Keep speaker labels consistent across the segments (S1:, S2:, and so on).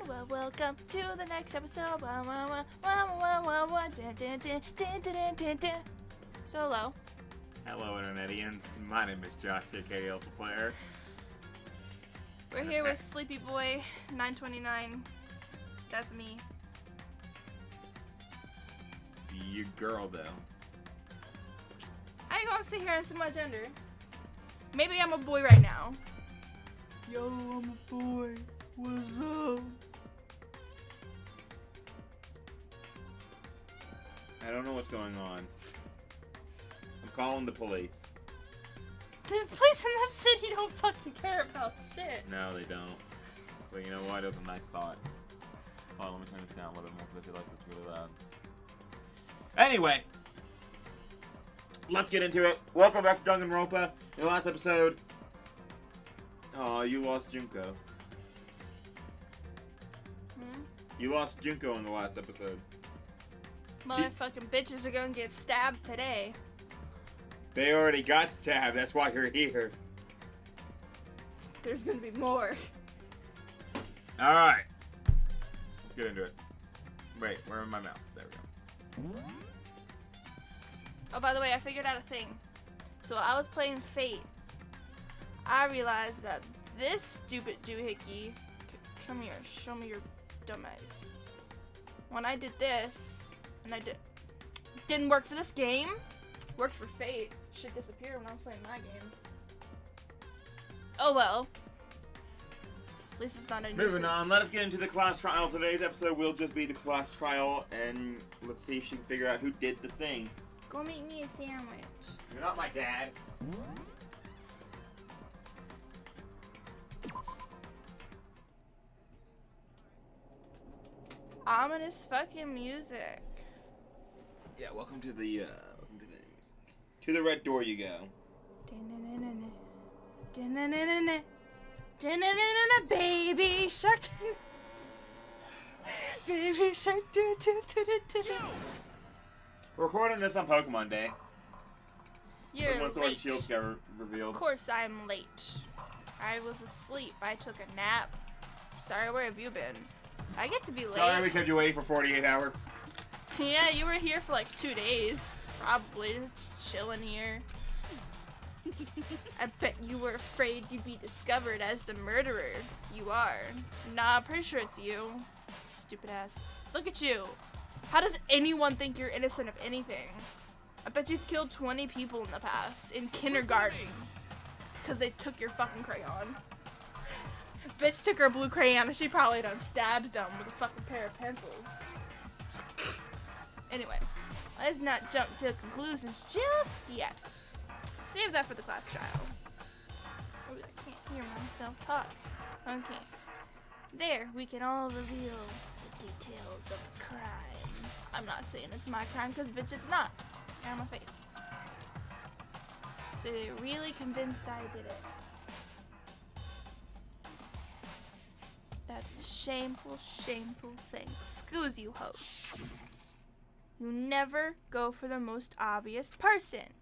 S1: Well, welcome to the next episode. Solo.
S2: Hello, Internetians. My name is Josh, aka Ultra Player.
S1: We're here with Sleepy Boy 929. That's me.
S2: You girl, though.
S1: I ain't gonna sit here and say my gender. Maybe I'm a boy right now. Yo, I'm a boy. What's up?
S2: I don't know what's going on. I'm calling the police.
S1: The police in this city don't fucking care about shit.
S2: No, they don't. But you know what? It was a nice thought. Hold on, let me turn this down a little bit more because I feel like it's really loud. Anyway, let's get into it. Welcome back to Danganronpa. In the last episode, oh, you lost Junko. You lost Junko in the last episode.
S1: Motherfucking bitches are gonna get stabbed today.
S2: They already got stabbed. That's why you're here.
S1: There's gonna be more.
S2: All right. Let's get into it. Wait, where is my mouse? There we go.
S1: Oh, by the way, I figured out a thing. So I was playing Fate. I realized that this stupid doohickey... Come here, show me your dumb eyes. When I did this, and didn't work for this game, worked for Fate. Shit disappeared when I was playing my game. Oh well. At least it's not a nuisance.
S2: Moving on, let us get into the class trial. Today's episode will just be the class trial, and let's see if she can figure out who did the thing.
S1: Go make me a sandwich.
S2: You're not my dad.
S1: Ominous fucking music.
S2: Yeah, welcome to the to the red door you go.
S1: Baby shark. Baby shark.
S2: We're recording this on Pokemon Day.
S1: You're
S2: once Sword and
S1: late.
S2: Shield got revealed.
S1: Of course I'm late. I was asleep. I took a nap. Sorry, where have you been? I get to be late.
S2: Sorry we kept you waiting for 48 hours.
S1: Yeah, you were here for like 2 days. Probably just chilling here. I bet you were afraid you'd be discovered as the murderer. You are. Nah, I'm pretty sure it's you. Stupid ass. Look at you. How does anyone think you're innocent of anything? I bet you've killed 20 people in the past, in kindergarten. Because they took your fucking crayon. Bitch took her blue crayon and she probably done stabbed them with a fucking pair of pencils. Anyway, let's not jump to conclusions just yet. Save that for the class trial. Oh, I can't hear myself talk. Okay. There, we can all reveal the details of the crime. I'm not saying it's my crime because bitch it's not. Hair on my face. So they're really convinced I did it. That's a shameful, shameful thing. Excuse you, hoes. You never go for the most obvious person.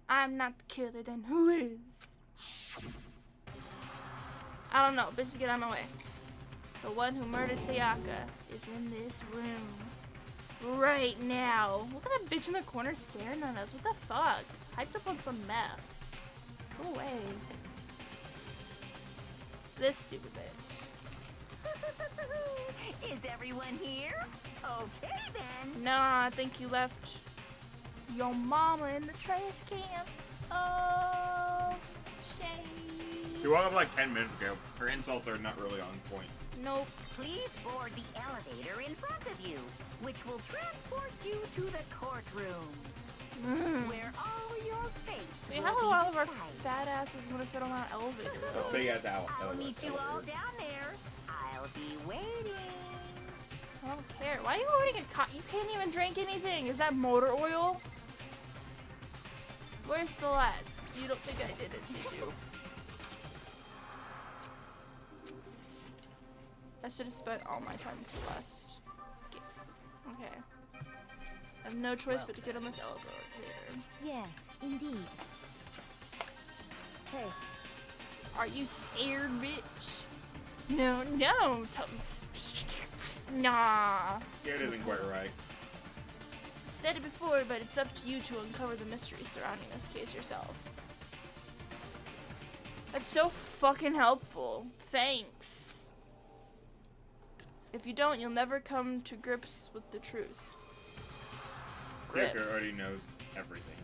S1: I'm not the killer, then who is? I don't know, bitches get out of my way. The one who murdered Sayaka is in this room. Right now. Look at that bitch in the corner staring at us. What the fuck? Hyped up on some meth. Go away. This stupid bitch.
S3: Is everyone here? Okay then.
S1: No, I think you left your mama in the trash can. Oh, shame.
S2: She woke up like 10 minutes ago. Her insults are not really on point.
S1: Nope.
S3: Please board the elevator in front of you, which will transport you to the courtroom, where all your fates
S1: We
S3: will
S1: have a
S3: be
S1: lot of our
S3: decided.
S1: fat asses want to fit on that elevator.
S2: A big ass owl.
S3: I'll meet you all down there. I'll be waiting.
S1: I don't care. Why are you holding a You can't even drink anything. Is that motor oil? Where's Celeste? You don't think I did it, did you? I should have spent all my time with Celeste. Okay. I have no choice but to get on this elevator.
S3: Yes, indeed. Hey,
S1: Are you scared, bitch? No, no. Nah.
S2: Scared isn't quite right.
S1: Said it before, but it's up to you to uncover the mystery surrounding this case yourself. That's so fucking helpful. Thanks. If you don't, you'll never come to grips with the truth.
S2: Breaker
S1: Grips.
S2: already knows everything.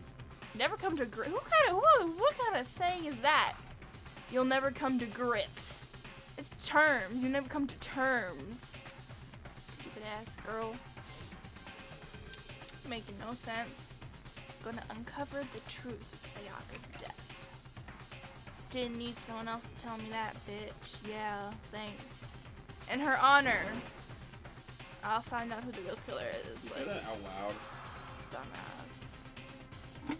S1: Never come to grips. What kind of saying is that? You'll never come to grips. It's terms. You never come to terms. Stupid ass girl. Making no sense. Gonna uncover the truth of Sayaka's death. Didn't need someone else to tell me that, bitch. Yeah, thanks. In her honor, I'll find out who the real killer is.
S2: You say that out loud.
S1: Dumbass. No.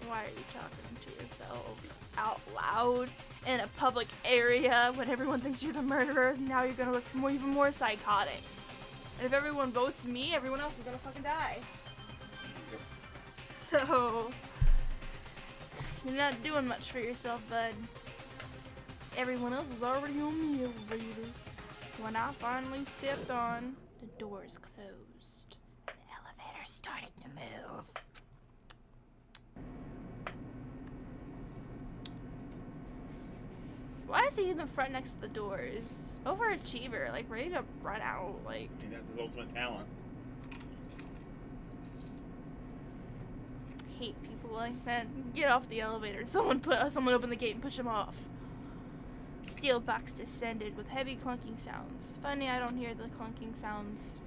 S1: Why are you talking to yourself out loud in a public area when everyone thinks you're the murderer? Now you're gonna look even more psychotic. And if everyone votes me, everyone else is gonna fucking die. So, you're not doing much for yourself, bud. Everyone else is already on the elevator. When I finally stepped on, the doors closed. And the elevator started to move. Why is he in the front next to the doors? Overachiever, like ready to run out, like.
S2: I mean, that's his ultimate talent.
S1: Hate people like that. Get off the elevator. Someone open the gate and push him off. Steel box descended with heavy clunking sounds. Funny, I don't hear the clunking sounds.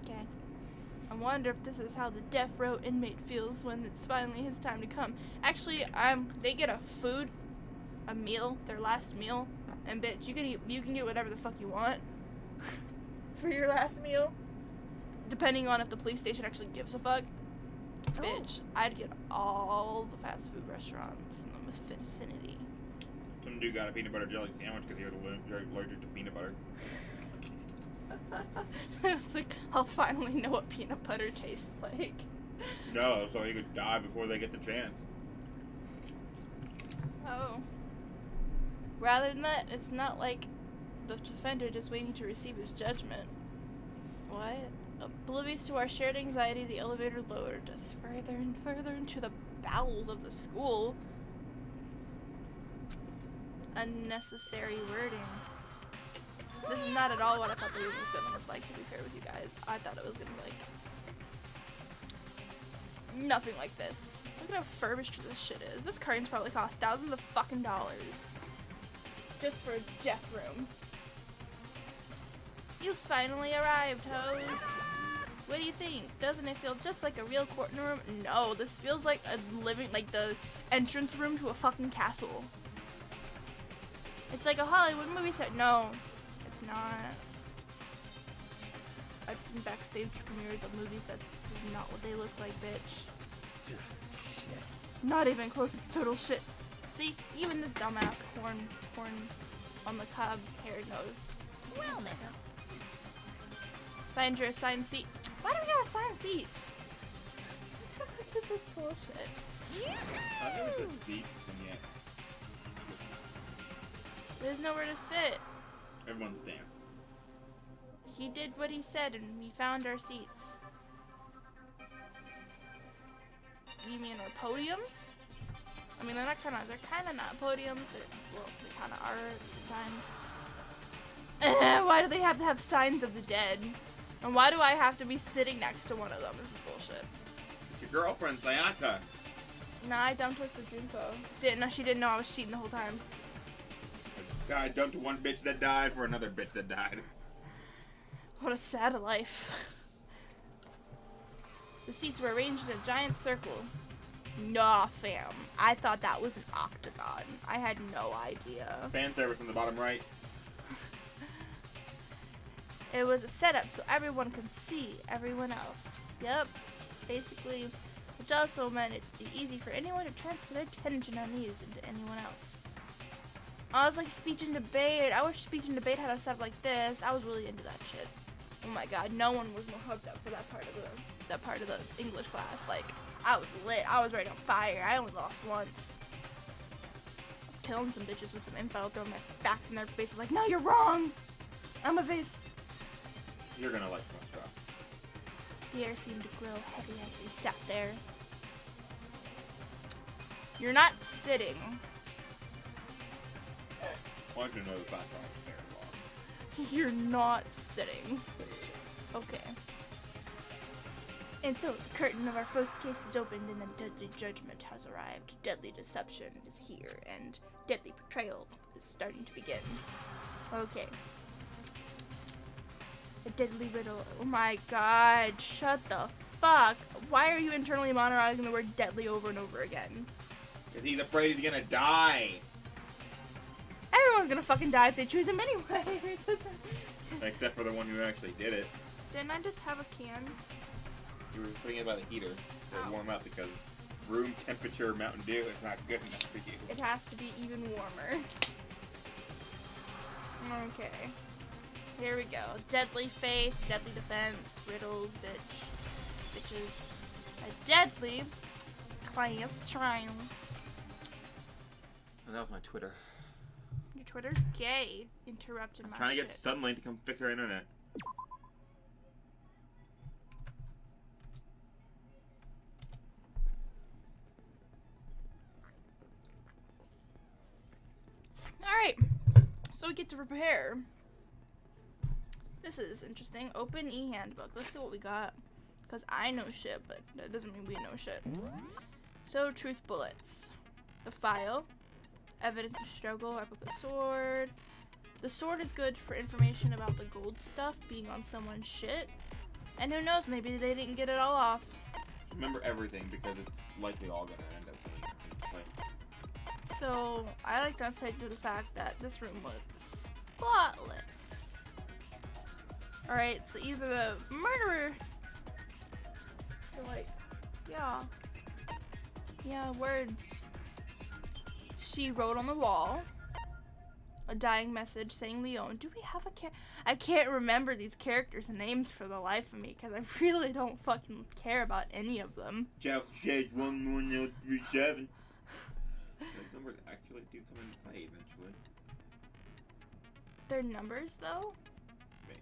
S1: Okay. I wonder if this is how the death row inmate feels when it's finally his time to come. Actually, they get a meal, their last meal, and bitch, you can get whatever the fuck you want for your last meal, depending on if the police station actually gives a fuck. Oh. Bitch, I'd get all the fast food restaurants in the vicinity.
S2: Some dude got a peanut butter jelly sandwich because he was allergic to peanut butter.
S1: I was like, I'll finally know what peanut butter tastes like.
S2: No, so he could die before they get the chance.
S1: Oh. Rather than that, it's not like the defender just waiting to receive his judgment. What? Oblivious to our shared anxiety, the elevator lowered us further and further into the bowels of the school. Unnecessary wording. This is not at all what I thought the room was gonna look like, to be fair with you guys. I thought it was gonna be like nothing like this. Look at how furbished this shit is. This curtain's probably cost thousands of fucking dollars. Just for a Jeff room. You finally arrived, hoes. What do you think? Doesn't it feel just like a real courtroom? No, this feels like like the entrance room to a fucking castle. It's like a Hollywood movie set. No, it's not. I've seen backstage premieres of movie sets. This is not what they look like, bitch. Shit. Not even close, it's total shit. See, even this dumbass corn on the cob hair knows. Well then. Find your assigned seat. Why do we gotta assign seats? What is this bullshit?
S2: I think it's a seat and yet.
S1: There's nowhere to sit.
S2: Everyone stands.
S1: He did what he said and we found our seats. You mean our podiums? I mean, they're kinda not podiums. They kinda are at the same time. Why do they have to have signs of the dead? And why do I have to be sitting next to one of them? This is bullshit.
S2: It's your girlfriend, Sayaka.
S1: Nah, I dumped her for Junko. She didn't know I was cheating the whole time.
S2: Guy dumped one bitch that died for another bitch that died.
S1: What a sad life. The seats were arranged in a giant circle. Nah, fam. I thought that was an octagon. I had no idea.
S2: Fan service in the bottom right.
S1: It was a setup so everyone could see everyone else. Yep. Basically, which also meant it's easy for anyone to transfer their attention uneased into anyone else. I was like speech and debate. I wish speech and debate had a setup like this. I was really into that shit. Oh my god, no one was more hooked up for that part of the English class. Like, I was lit. I was right on fire. I only lost once. I was killing some bitches with some info, throwing my facts in their faces like, no, you're wrong. I'm a face.
S2: You're gonna like SpongeBob.
S1: The air seemed to grow heavy as we sat there. You're not sitting.
S2: I want you to know the background is very long.
S1: You're not sitting. Okay. And so the curtain of our first case is opened and a deadly judgment has arrived. Deadly deception is here and deadly betrayal is starting to begin. Okay. A deadly riddle. Oh my god, shut the fuck. Why are you internally monologuing the word deadly over and over again?
S2: Because he's afraid he's gonna die.
S1: Everyone's gonna fucking die if they choose him anyway.
S2: Except for the one who actually did it.
S1: Didn't I just have a can?
S2: You were putting it by the heater to
S1: Oh.
S2: warm up because room temperature Mountain Dew is not good enough for you.
S1: It has to be even warmer. Okay. Here we go. Deadly faith, deadly defense, riddles, bitches. A deadly class trial.
S2: And that was my Twitter.
S1: Your Twitter's gay. Interrupted my
S2: Trying to
S1: shit.
S2: get Sunlight to come fix our internet.
S1: Alright. So we get to prepare. This is interesting. Open e-handbook. Let's see what we got. Because I know shit, but that doesn't mean we know shit. So, truth bullets. The file. Evidence of struggle. Replica sword. The sword is good for information about the gold stuff being on someone's shit. And who knows, maybe they didn't get it all off.
S2: Remember everything because it's likely all gonna end up being play.
S1: So, I like to take to the fact that this room was spotless. Alright, so either the murderer. So, like, yeah. Yeah, words. She wrote on the wall a dying message saying Leon. Do we have a I can't remember these characters' names for the life of me because I really don't fucking care about any of them.
S2: Jeff Shades 11037. Those numbers actually do come into play eventually.
S1: Their numbers, though?
S2: Maybe.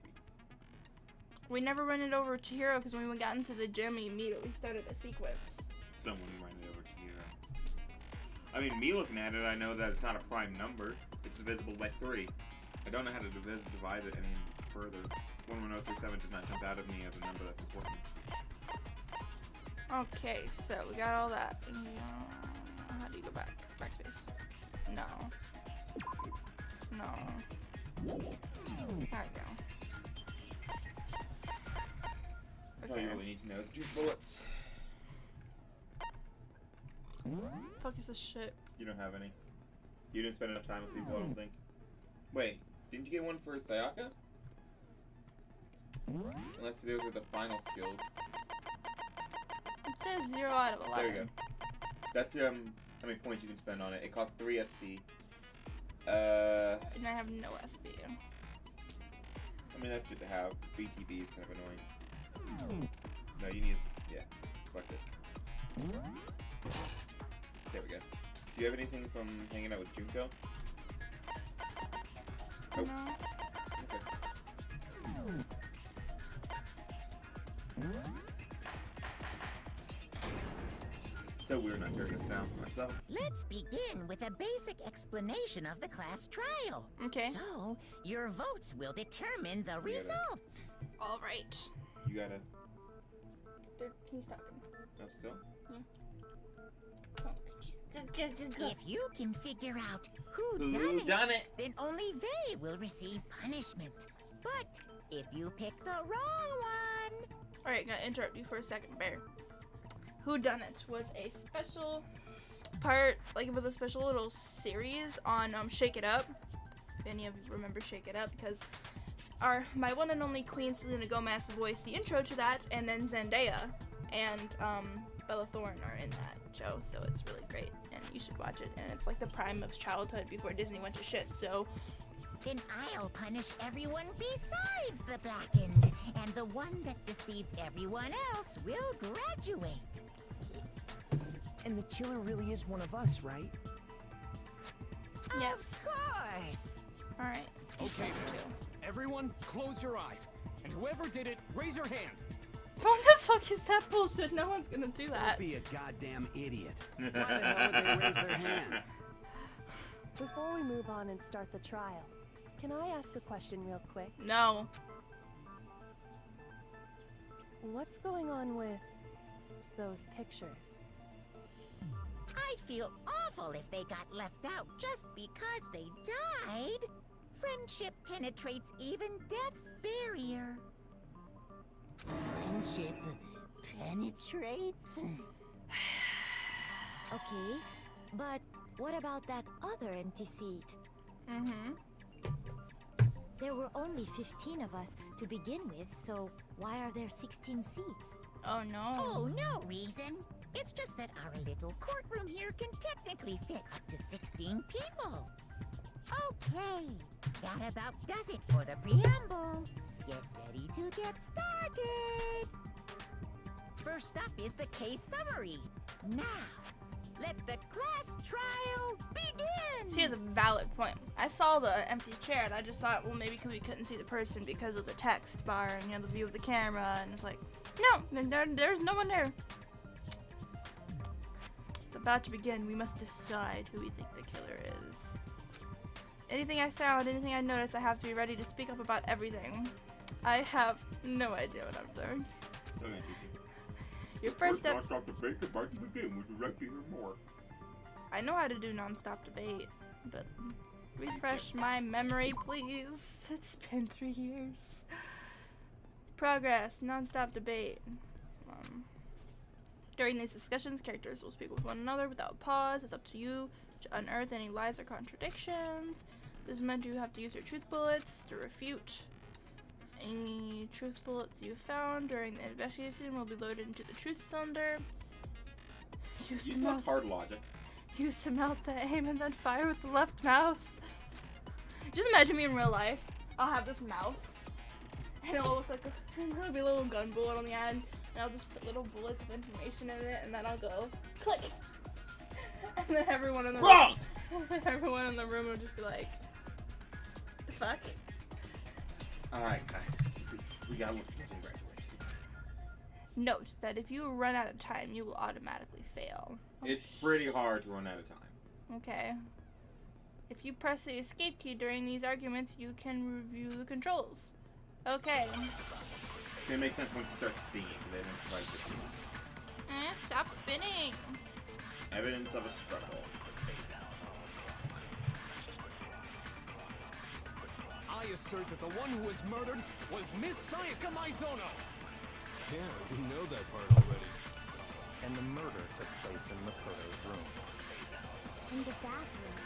S1: We never run it over Chihiro because when we got into the gym, we immediately started a sequence.
S2: Someone ran it over to you. I mean, me looking at it, I know that it's not a prime number. It's divisible by 3. I don't know how to divide it any further. 11037 does not jump out at me as a number that's important.
S1: Okay, so we got all that. How do you go back? Backspace. No. No. There we go.
S2: All you really need to know is 2 bullets.
S1: Fuck is this shit?
S2: You don't have any. You didn't spend enough time with people, I don't think. Wait, didn't you get one for Sayaka? Unless those are the final skills.
S1: It says 0 out of 11.
S2: There you go. That's how many points you can spend on it. It costs 3 SP.
S1: And I have no SB.
S2: I mean, that's good to have. BTB is kind of annoying. No, you need to, yeah, collect it. There we go. Do you have anything from hanging out with Junko? Oh.
S1: No.
S2: Okay. So we're not figuring this out ourselves.
S3: Let's begin with a basic explanation of the class trial.
S1: Okay.
S3: So, your votes will determine the results.
S1: All right.
S2: You gotta.
S1: He's talking.
S2: Oh, still?
S3: If you can figure out who
S2: Who done it?
S3: then only they will receive punishment. But if you pick the wrong one...
S1: Alright, gotta interrupt you for a second, Bear. Whodunit was a special part, like it was a special little series on Shake It Up. If any of you remember Shake It Up, because my one and only queen Selena Gomez voiced the intro to that, and then Zendaya and Bella Thorne are in that show, so it's really great, and you should watch it. And it's like the prime of childhood before Disney went to shit, so...
S3: Then I'll punish everyone besides the blackened, and the one that deceived everyone else will graduate.
S4: And the killer really is one of us, right?
S1: Yes.
S3: Of course.
S1: All right.
S5: Okay, then. Everyone, close your eyes. And whoever did it, raise your hand.
S1: What the fuck is that bullshit? No one's gonna do that.
S4: Don't be a goddamn idiot. Why the hell would they raise their hand?
S6: Before we move on and start the trial, can I ask a question real quick?
S1: No.
S6: What's going on with those pictures?
S3: I'd feel awful if they got left out just because they died. Friendship penetrates even death's barrier. Friendship penetrates?
S7: Okay, but what about that other empty seat?
S1: Mm-hmm.
S7: There were only 15 of us to begin with, so why are there 16 seats?
S1: Oh no.
S3: Oh, no reason. It's just that our little courtroom here can technically fit up to 16 people. Okay, that about does it for the preamble. Get ready to get started. First up is the case summary. Now, let the class trial begin.
S1: She has a valid point. I saw the empty chair and I just thought, well, maybe we couldn't see the person because of the text bar and, you know, the view of the camera, and it's like, no, there's no one there. It's about to begin. We must decide who we think the killer is. Anything I found, anything I noticed, I have to be ready to speak up about everything. I have no idea what I'm doing.
S2: Okay, teacher.
S1: Your first step.
S2: Non-stop debate about to begin. Would you like to hear more?
S1: I know how to do non-stop debate, but refresh my memory, please. It's been 3 years. Progress, non-stop debate. During these discussions, characters will speak with one another without pause. It's up to you to unearth any lies or contradictions. This meant you have to use your truth bullets to refute. Any truth bullets you found during the investigation will be loaded into the truth cylinder. Use the
S2: Use
S1: mouse.
S2: hard logic.
S1: Use the mount to aim and then fire with the left mouse. Just imagine me in real life. I'll have this mouse, and it'll look like there'll be a little gun bullet on the end, and I'll just put little bullets of information in it, and then I'll go click, and then everyone in the
S2: Wrong!
S1: everyone in the room will just be like, "The fuck."
S2: Alright, guys. We gotta look for congratulations.
S1: Note that if you run out of time, you will automatically fail.
S2: It's pretty hard to run out of time.
S1: Okay. If you press the escape key during these arguments, you can review the controls. Okay.
S2: It makes sense once you start seeing it. They didn't provide the
S1: Stop spinning.
S2: evidence of a struggle.
S5: I assert that the one who was murdered was Miss Sayaka Maizono.
S8: Yeah, we know that part already.
S4: And the murder took place in Makoto's room.
S7: In the bathroom.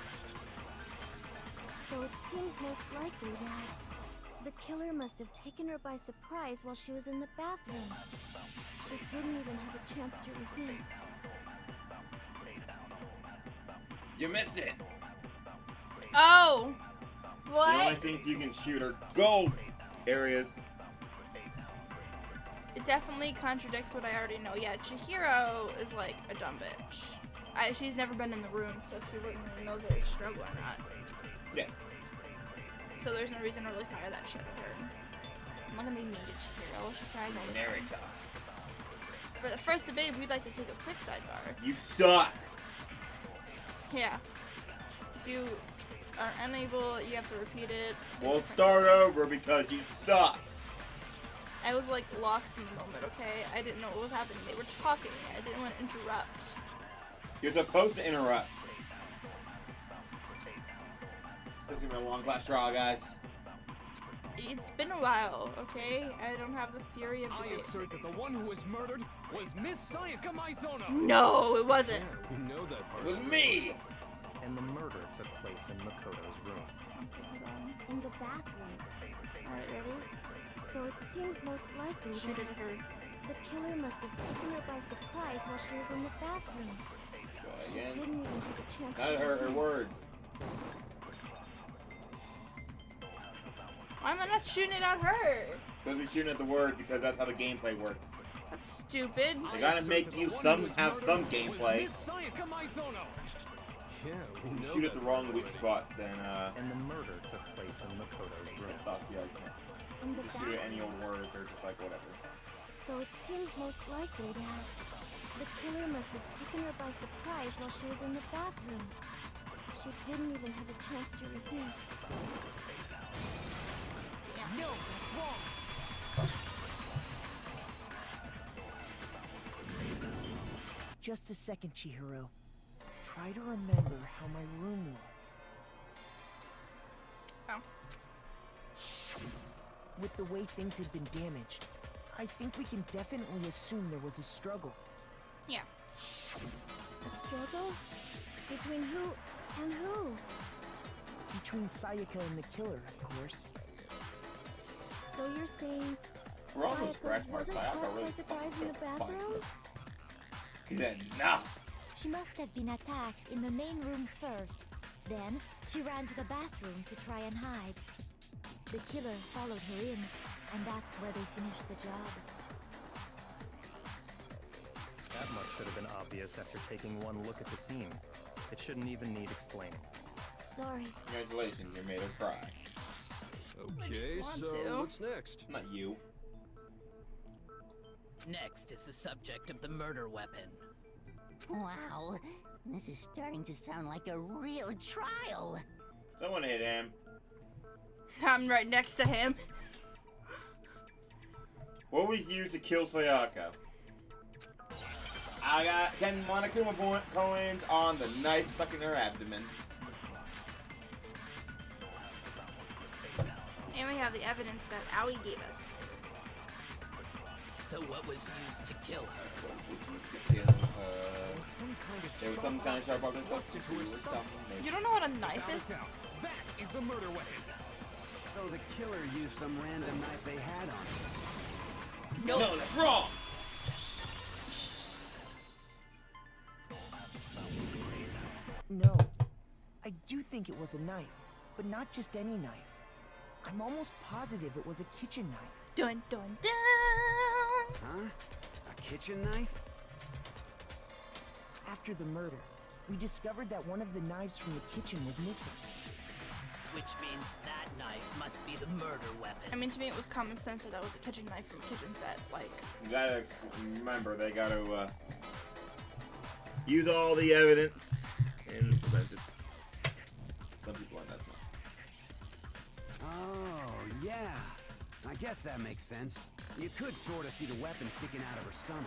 S7: So it seems most likely that the killer must have taken her by surprise while she was in the bathroom. She didn't even have a chance to resist.
S2: You missed it!
S1: Oh!
S2: The
S1: What?
S2: only things you can shoot are gold areas.
S1: It definitely contradicts what I already know. Yeah, Chihiro is like a dumb bitch. She's never been in the room, so she wouldn't really know if it was a struggle or not.
S2: Yeah.
S1: So there's no reason to really fire that shit at her. I'm not gonna be mean to Chihiro. She cries all the time.
S2: Narita.
S1: For the first debate, we'd like to take a quick sidebar.
S2: You suck!
S1: Yeah. If you are unable, you have to repeat it.
S2: We'll start over because you suck!
S1: I was like lost in the moment, okay? I didn't know what was happening. They were talking. I didn't want to interrupt.
S2: You're supposed to interrupt. This is gonna be a long class trial, guys.
S1: It's been a while, okay? I don't have the fury of
S5: I
S1: debate.
S5: assert that the one who was murdered was Miss Sayaka Maizono.
S1: No, it wasn't.
S8: Yeah, we know that part
S2: It was
S8: already.
S2: me!
S4: And the murder took place in Makoto's room.
S1: Okay, hold on.
S7: In the bathroom.
S1: Alright, ready?
S7: So it seems most likely
S1: Shoot it
S7: that
S1: at her.
S7: the killer must have taken her by surprise while she was in the bathroom.
S2: Go
S7: She
S2: again.
S7: didn't even have a chance
S2: Not
S7: to
S2: her
S7: resist.
S2: words.
S1: Why am I not shooting it at her?
S2: Supposed to be shooting at the word because that's how the gameplay works.
S1: That's stupid.
S2: They gotta make you have some gameplay.
S8: Yeah, we
S2: If you
S8: know
S2: shoot at
S8: that
S2: the wrong
S8: part
S2: weak
S8: already.
S2: spot, then
S4: And the murder took place in Makoto's room.
S2: it stops the argument.
S7: In the
S2: You shoot at any
S7: bathroom.
S2: old word, they're just like whatever.
S7: So it seems most likely that the killer must have taken her by surprise while she was in the bathroom. She didn't even have a chance to resist.
S3: No, that's wrong.
S9: Just a second, Chihiro. Try to remember how my room looked.
S1: Oh.
S9: With the way things had been damaged, I think we can definitely assume there was a struggle.
S1: Yeah.
S7: A struggle? Between who and who?
S9: Between Sayaka and the killer, of course.
S7: So you're saying
S2: We're almost
S7: Sayaka
S2: scratch marks.
S7: wasn't
S2: Sayaka
S7: caught
S2: really
S7: by surprise
S2: fucking
S7: in the
S2: good
S7: bathroom?
S2: Then no.
S10: She must have been attacked in the main room first. Then, she ran to the bathroom to try and hide. The killer followed her in, and that's where they finished the job.
S4: That much should have been obvious after taking one look at the scene. It shouldn't even need explaining.
S10: Sorry.
S2: Congratulations, you made her cry.
S8: Okay,
S1: want
S8: so
S1: to.
S8: what's next?
S2: Not you.
S11: Next is the subject of the murder weapon.
S3: Wow, this is starting to sound like a real trial.
S2: Someone hit him.
S1: I'm right next to him.
S2: What was used to kill Sayaka? I got 10 Monokuma coins on the knife stuck in her abdomen.
S1: And we have the evidence that Aoi gave us.
S11: So what was used to kill her?
S2: There was some kind of sharp object stuck to her stomach.
S1: You don't know what a knife
S5: Without
S1: is?
S5: a doubt, that is the murder weapon.
S4: So the killer used some random knife they had on him.
S1: Nope.
S2: No, that's wrong!
S9: No, I do think it was a knife, but not just any knife. I'm almost positive it was a kitchen knife.
S1: Dun dun dun!
S4: Huh? A kitchen knife?
S9: After the murder, we discovered that one of the knives from the kitchen was missing.
S11: Which means that knife must be the murder weapon.
S1: I mean, to me, it was common sense that that was a kitchen knife from a kitchen set. Like,
S2: You gotta remember, they gotta use all the evidence and present it. Some people are nuts.
S4: Oh, yeah. I guess that makes sense. You could sort of see the weapon sticking out of her stomach.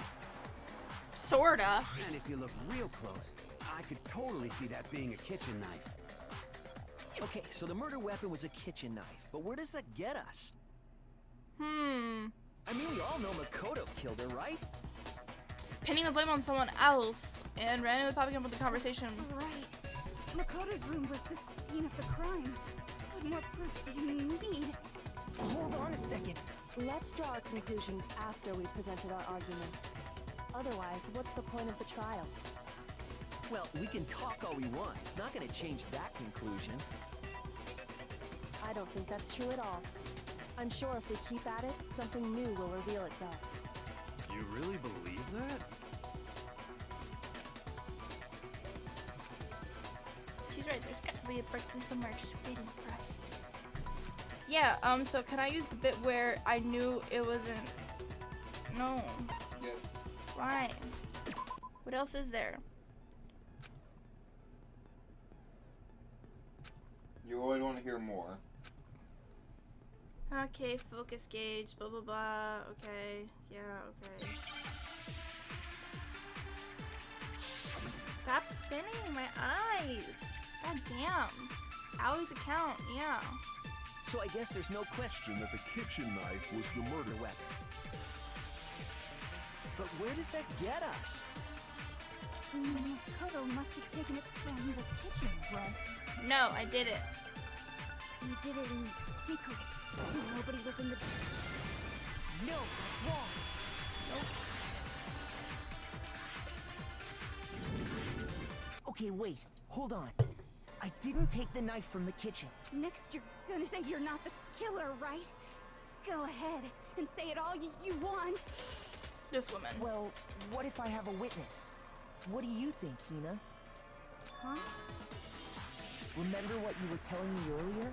S1: sorta.
S4: And if you look real close, I could totally see that being a kitchen knife.
S12: Okay, so the murder weapon was a kitchen knife, but where does that get us? I mean, we all know Makoto killed her, right?
S1: Pinning the blame on someone else and randomly popping up with the conversation.
S7: Right. Makoto's room was the scene of the crime. What more proof do you need?
S9: Hold on a second.
S6: Let's draw our conclusions after we presented our arguments. Otherwise, what's the point of the trial?
S12: Well, we can talk all we want. It's not going to change that conclusion.
S6: I don't think that's true at all. I'm sure if we keep at it, something new will reveal itself.
S8: You really believe that?
S1: She's right, there's gotta be a breakthrough somewhere just waiting for us. Yeah, so can I use the bit where I knew it wasn't... No.
S2: Yes.
S1: Why? What else is there?
S2: You always want to hear more.
S1: Okay, focus gauge, blah blah blah, okay, yeah, okay. Stop spinning my eyes! God damn. Aoi's account, yeah.
S12: So I guess there's no question that
S8: The kitchen knife was the murder weapon.
S12: But where does that get us?
S7: Makoto must have taken it from the kitchen, right?
S1: No, I did it.
S7: You did it in secret. Nobody was in the...
S9: No, that's wrong. Okay, wait. Hold on. I didn't take the knife from the kitchen.
S7: Next, you're gonna say you're not the killer, right? Go ahead and say it all you want.
S1: This woman.
S9: Well, what if I have a witness? What do you think, Hina?
S7: Huh?
S9: Remember what you were telling me earlier?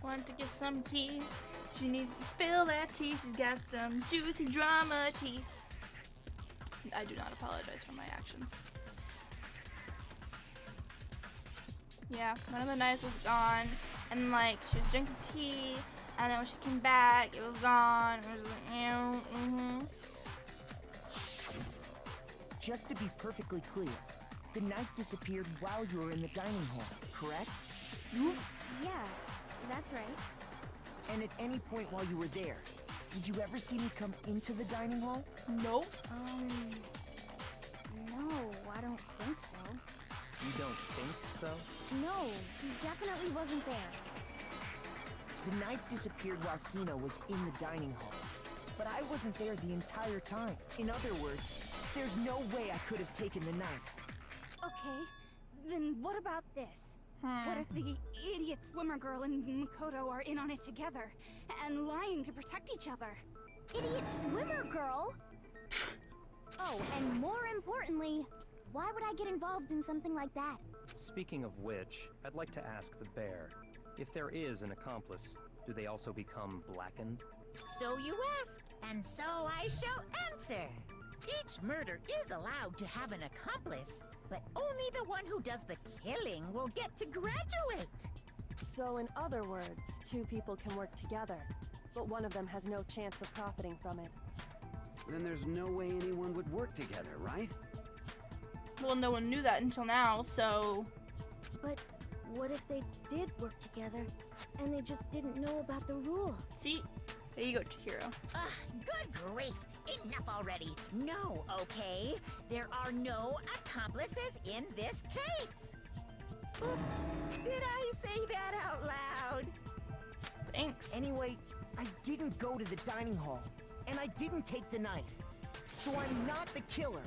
S1: Want to get some tea? She needs to spill that tea. She's got some juicy drama tea. I do not apologize for my actions. Yeah, one of the knives was gone, and like she was drinking tea, and then when she came back, it was gone. It was like,
S9: Just to be perfectly clear, the knife disappeared while you were in the dining hall, correct?
S7: Yeah, that's right.
S9: And at any point while you were there, did you ever see me come into the dining hall?
S1: Nope.
S7: No, I don't think so.
S4: You don't think so?
S7: No, he definitely wasn't there.
S9: The knife disappeared while Hina was in the dining hall. But I wasn't there the entire time. In other words, there's no way I could have taken the knife.
S13: Okay, then what about this? What if the idiot swimmer girl and Makoto are in on it together and lying to protect each other?
S7: Idiot swimmer girl? Oh, and more importantly, why would I get involved in something like that?
S4: Speaking of which, I'd like to ask the bear, if there is an accomplice, do they also become blackened?
S3: So you ask, and so I shall answer. Each murder is allowed to have an accomplice, but only the one who does the killing will get to graduate.
S6: So in other words, two people can work together, but one of them has no chance of profiting from it.
S14: Then there's no way anyone would work together, right?
S1: Well, no one knew that until now, so...
S7: But what if they did work together, and they just didn't know about the rule?
S1: See? There you go, Chihiro.
S3: Good grief! Enough already. No, okay? There are no accomplices in this case. Oops. Did I say that out loud?
S1: Thanks.
S9: Anyway, I didn't go to the dining hall, and I didn't take the knife. So I'm not the killer.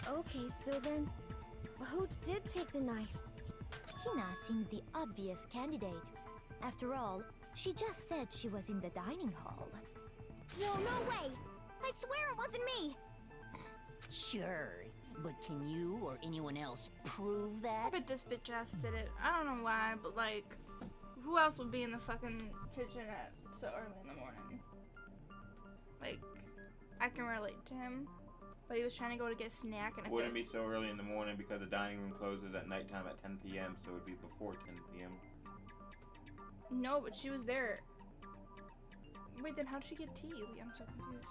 S7: Okay, so then, who did take the knife?
S10: Hina seems the obvious candidate. After all, she just said she was in the dining hall.
S7: No, no way! I swear it wasn't me!
S11: Sure, but can you or anyone else prove that?
S1: I bet this bitch ass did it. I don't know why, but like, who else would be in the fucking kitchen at so early in the morning? Like, I can relate to him. But he was trying to go to get a snack, and I
S2: Wouldn't be so early in the morning because the dining room closes at nighttime at 10 p.m., so it would be before 10 p.m.
S1: No, but she was there. Wait, then how did she get tea? Wait, I'm so confused.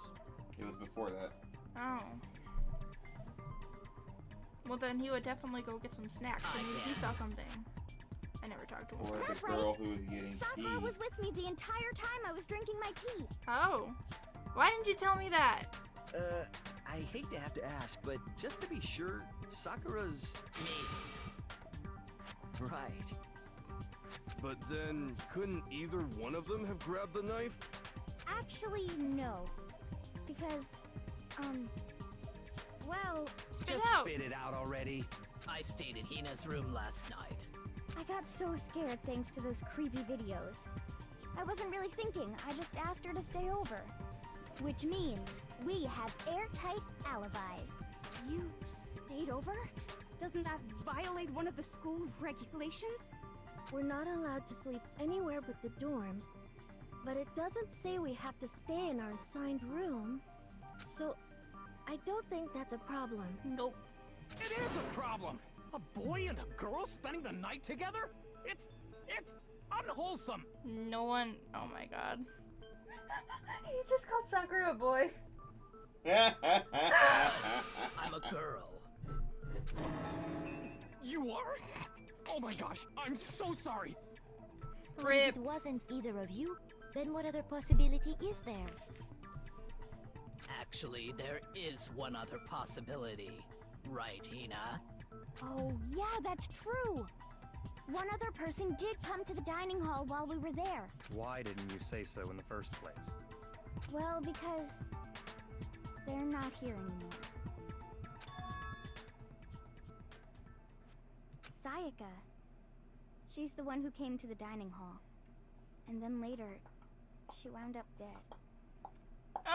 S2: It was before that.
S1: Oh. Well, then he would definitely go get some snacks, and he saw something. I never talked to him.
S2: Or
S7: That's
S2: the
S7: right.
S2: girl who was getting
S7: Sakura
S2: tea.
S7: was with me the entire time I was drinking my tea.
S1: Oh. Why didn't you tell me that?
S12: I hate to have to ask, but just to be sure, Sakura's...
S11: Me.
S12: Right.
S8: But then, couldn't either one of them have grabbed the knife?
S7: Actually, no. Because, well...
S12: Just spit it out already.
S11: I stayed in Hina's room last night.
S7: I got so scared thanks to those creepy videos. I wasn't really thinking, I just asked her to stay over. Which means we have airtight alibis.
S13: You stayed over? Doesn't that violate one of the school regulations?
S7: We're not allowed to sleep anywhere but the dorms, but it doesn't say we have to stay in our assigned room. So, I don't think that's a problem.
S1: Nope.
S5: It is a problem. A boy and a girl spending the night together? It's unwholesome.
S1: No one... Oh my god. He just called Sakura a boy.
S11: I'm a girl.
S5: You are? Oh my gosh, I'm so sorry.
S10: But if it wasn't either of you, then what other possibility is there?
S11: Actually, there is one other possibility. Right, Hina?
S7: Oh, yeah, that's true. One other person did come to the dining hall while we were there.
S4: Why didn't you say so in the first place?
S7: Well, because they're not here anymore. Sayaka. She's the one who came to the dining hall.
S13: And then later, she wound up dead.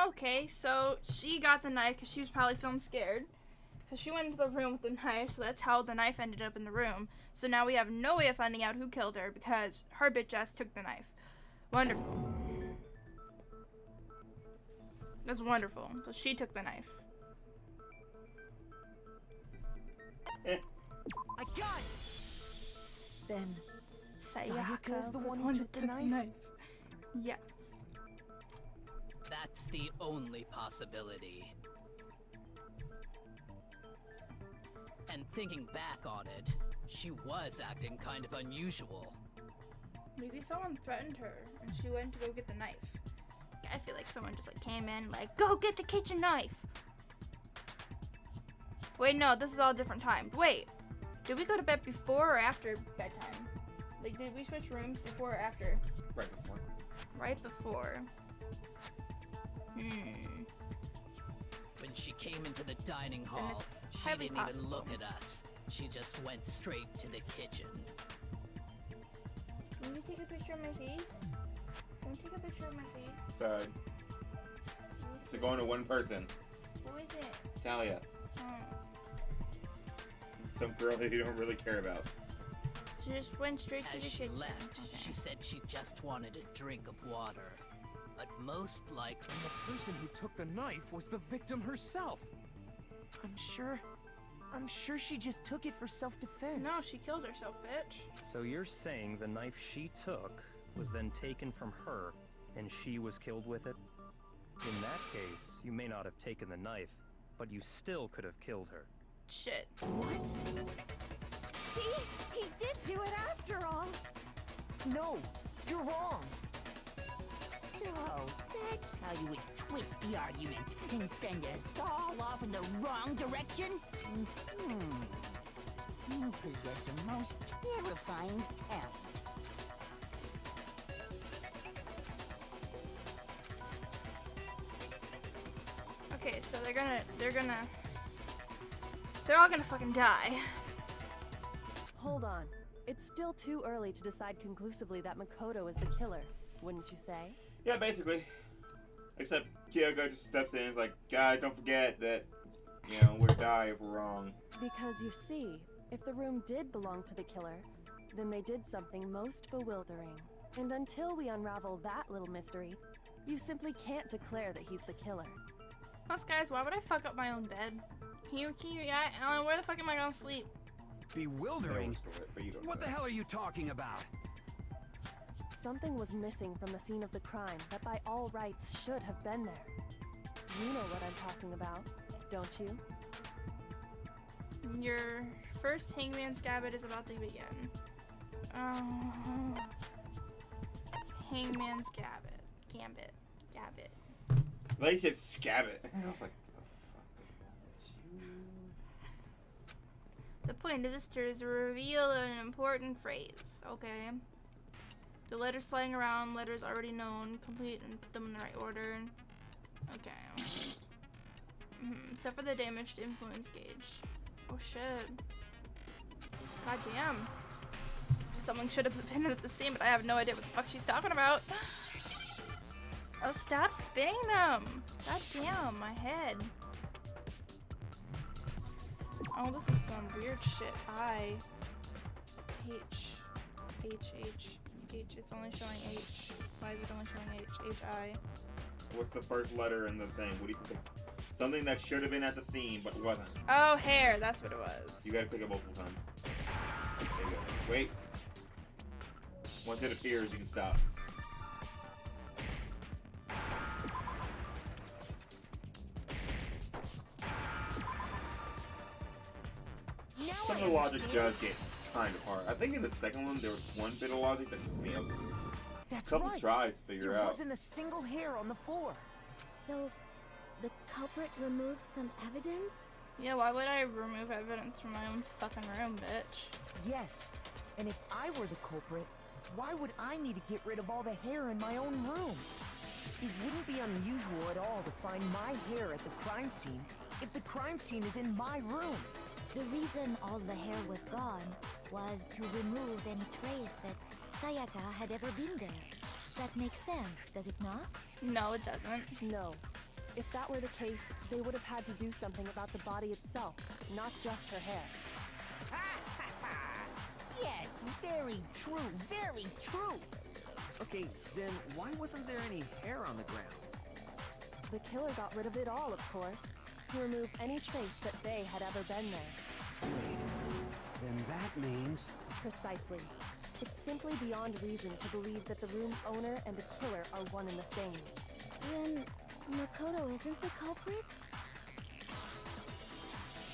S1: Okay, so she got the knife because she was probably feeling scared. So she went into the room with the knife, so that's how the knife ended up in the room. So now we have no way of finding out who killed her because her bitch ass took the knife. Wonderful. That's wonderful. So she took the knife.
S9: I got it! Then
S1: Sayaka
S9: is the
S1: was
S9: one who took the knife?
S1: Yes.
S5: That's the only possibility. And thinking back on it, she was acting kind of unusual.
S1: Maybe someone threatened her and she went to go get the knife. I feel like someone just like came in like, go get the kitchen knife. Wait, no, this is all different times. Wait, did we go to bed before or after bedtime? Like, did we switch rooms before or after?
S2: Right before.
S1: Right before.
S5: When she came into the dining
S1: Then
S5: hall,
S1: it's
S5: she
S1: highly
S5: didn't even
S1: possible.
S5: look at us. She just went straight to the kitchen.
S1: Can you take a picture of my face? Can you take a picture of my face?
S2: Sorry. It's going to one person.
S1: Who is it?
S2: Talia.
S1: Oh.
S2: Some girl that you don't really care about.
S1: She just went straight to
S5: As
S1: the
S5: she
S1: kitchen.
S5: left,
S1: Okay.
S5: she said she just wanted a drink of water. But most likely, the person who took the knife was the victim herself.
S9: I'm sure she just took it for self-defense.
S1: No, she killed herself, bitch.
S4: So you're saying the knife she took was then taken from her, and she was killed with it? In that case, you may not have taken the knife, but you still could have killed her.
S1: Shit.
S9: What?
S13: See? He did do it after all.
S9: No, you're wrong.
S11: So, that's how you would twist the argument and send us all off in the wrong direction? You possess a most terrifying talent.
S1: Okay, so they're all gonna fucking die.
S6: Hold on. It's still too early to decide conclusively that Makoto is the killer, wouldn't you say?
S2: Yeah, basically. Except Kyoko just steps in and is like, guys, don't forget that, you know, we'll die if we're wrong.
S6: Because you see, if the room did belong to the killer, then they did something most bewildering. And until we unravel that little mystery, you simply can't declare that he's the killer.
S1: Plus, guys, why would I fuck up my own bed? Yeah, Alan, where the fuck am I gonna sleep?
S14: Bewildering?
S2: But you don't
S14: What
S2: know.
S14: the hell are you talking about?
S6: Something was missing from the scene of the crime that by all rights should have been there. You know what I'm talking about, don't you?
S1: Your first Hangman's Gambit is about to begin. Hangman's Gambit.
S2: They should scab it. I was like,
S1: The point of this tour is to reveal an important phrase. Okay. The letters flying around, letters already known, complete and put them in the right order. Okay. Except for the damaged influence gauge. Oh shit. God damn. Someone should have been at the scene, but I have no idea what the fuck she's talking about. Oh, stop spinning them. God damn, my head. Oh, this is some weird shit. H. It's only showing H. Why is it only showing H? H-I.
S2: what's the first letter in the thing? What do you think? Something that should have been at the scene, but wasn't.
S1: Oh, hair. That's what it was.
S2: You gotta click it multiple times. There you go. Wait. Once it appears, you can stop. Some of the logic does get kind of hard. I think in the second one, there was one bit of logic that just failed.
S9: That's
S2: Couple
S9: right.
S2: tries to figure
S9: There
S2: out.
S9: wasn't a single hair on the floor.
S7: So, the culprit removed some evidence?
S1: Yeah, why would I remove evidence from my own fucking room, bitch?
S9: Yes. And if I were the culprit, why would I need to get rid of all the hair in my own room? It wouldn't be unusual at all to find my hair at the crime scene if the crime scene is in my room.
S10: The reason all the hair was gone was to remove any trace that Sayaka had ever been there. That makes sense, does it not?
S1: No, it doesn't.
S6: No. If that were the case, they would have had to do something about the body itself, not just her hair.
S11: Yes, very true, very true.
S12: Okay, then why wasn't there any hair on the ground?
S6: The killer got rid of it all, of course, to remove any trace that they had ever been there.
S14: Wait, then that means...
S6: Precisely. It's simply beyond reason to believe that the room's owner and the killer are one and the same.
S7: Then Makoto isn't the culprit?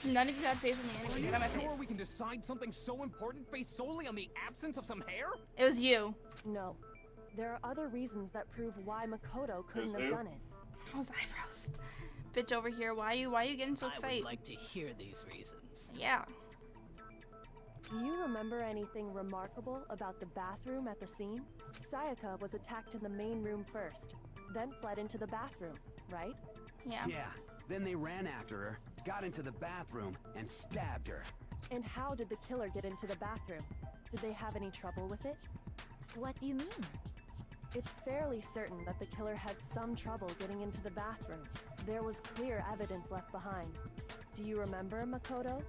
S1: None of you had faith in me anyway. Get out of my face.
S5: Sure we can decide something so important based solely on the absence of some hair?
S1: It was you.
S6: No. There are other reasons that prove why Makoto couldn't have done it.
S1: Those eyebrows. Bitch over here, why you getting so excited?
S5: I would like to hear these reasons.
S1: Yeah.
S6: Do you remember anything remarkable about the bathroom at the scene? Sayaka was attacked in the main room first, then fled into the bathroom, right?
S1: Yeah.
S14: Yeah, then they ran after her, got into the bathroom, and stabbed her.
S6: And how did the killer get into the bathroom? Did they have any trouble with it?
S10: What do you mean?
S6: It's fairly certain that the killer had some trouble getting into the bathroom. There was clear evidence left behind. Do you remember, Makoto?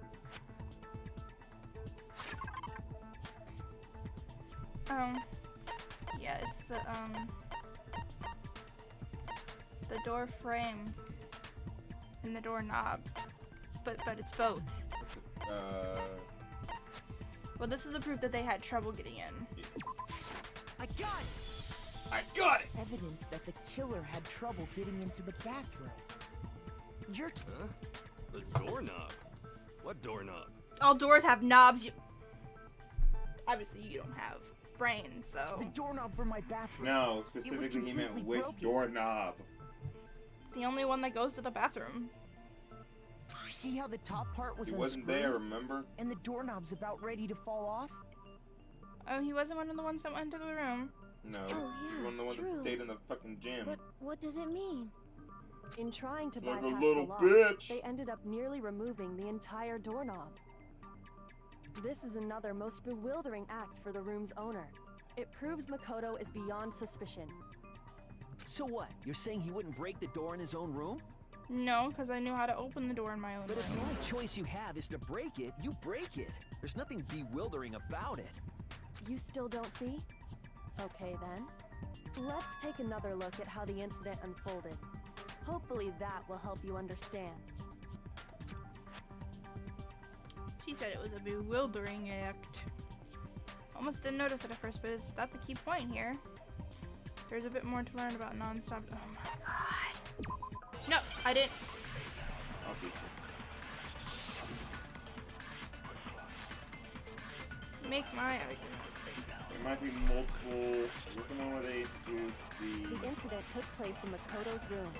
S1: Yeah, it's the door frame and the doorknob, but it's both. Well, this is the proof that they had trouble getting in.
S9: I got it!
S2: I got it!
S9: Evidence that the killer had trouble getting into the bathroom. You're
S8: Huh? The doorknob? What doorknob?
S1: All doors have knobs. Obviously, you don't have brain, so.
S9: the doorknob for my bathroom.
S2: No, specifically he meant which doorknob.
S1: The only one that goes to the bathroom.
S9: See how the top part was
S2: He wasn't
S9: unscrewed?
S2: there, remember?
S9: And the doorknob's about ready to fall off?
S1: Oh, he wasn't one of the ones that went into the room.
S2: No,
S7: Oh,
S2: he's
S7: yeah,
S2: one of the ones
S7: true.
S2: that stayed in the fucking gym.
S7: But what does it mean?
S6: In trying to
S2: Like a
S6: bypass
S2: little
S6: the lock,
S2: bitch.
S6: they ended up nearly removing the entire doorknob. This is another most bewildering act for the room's owner. It proves Makoto is beyond suspicion.
S12: So what? You're saying he wouldn't break the door in his own room?
S1: No, because I knew how to open the door in my own
S12: But if the
S1: room.
S12: only choice you have is to break it, you break it. There's nothing bewildering about it.
S6: You still don't see? Okay then. Let's take another look at how the incident unfolded. Hopefully that will help you understand.
S1: She said it was a bewildering act. Almost didn't notice it at first, but is that the key point here? There's a bit more to learn about non-stop. Oh my god. No, I didn't.
S2: I'll teach you.
S1: Make my argument.
S2: There might be multiple. What's the one where they do
S6: The
S2: the?
S6: incident took place in Makoto's room.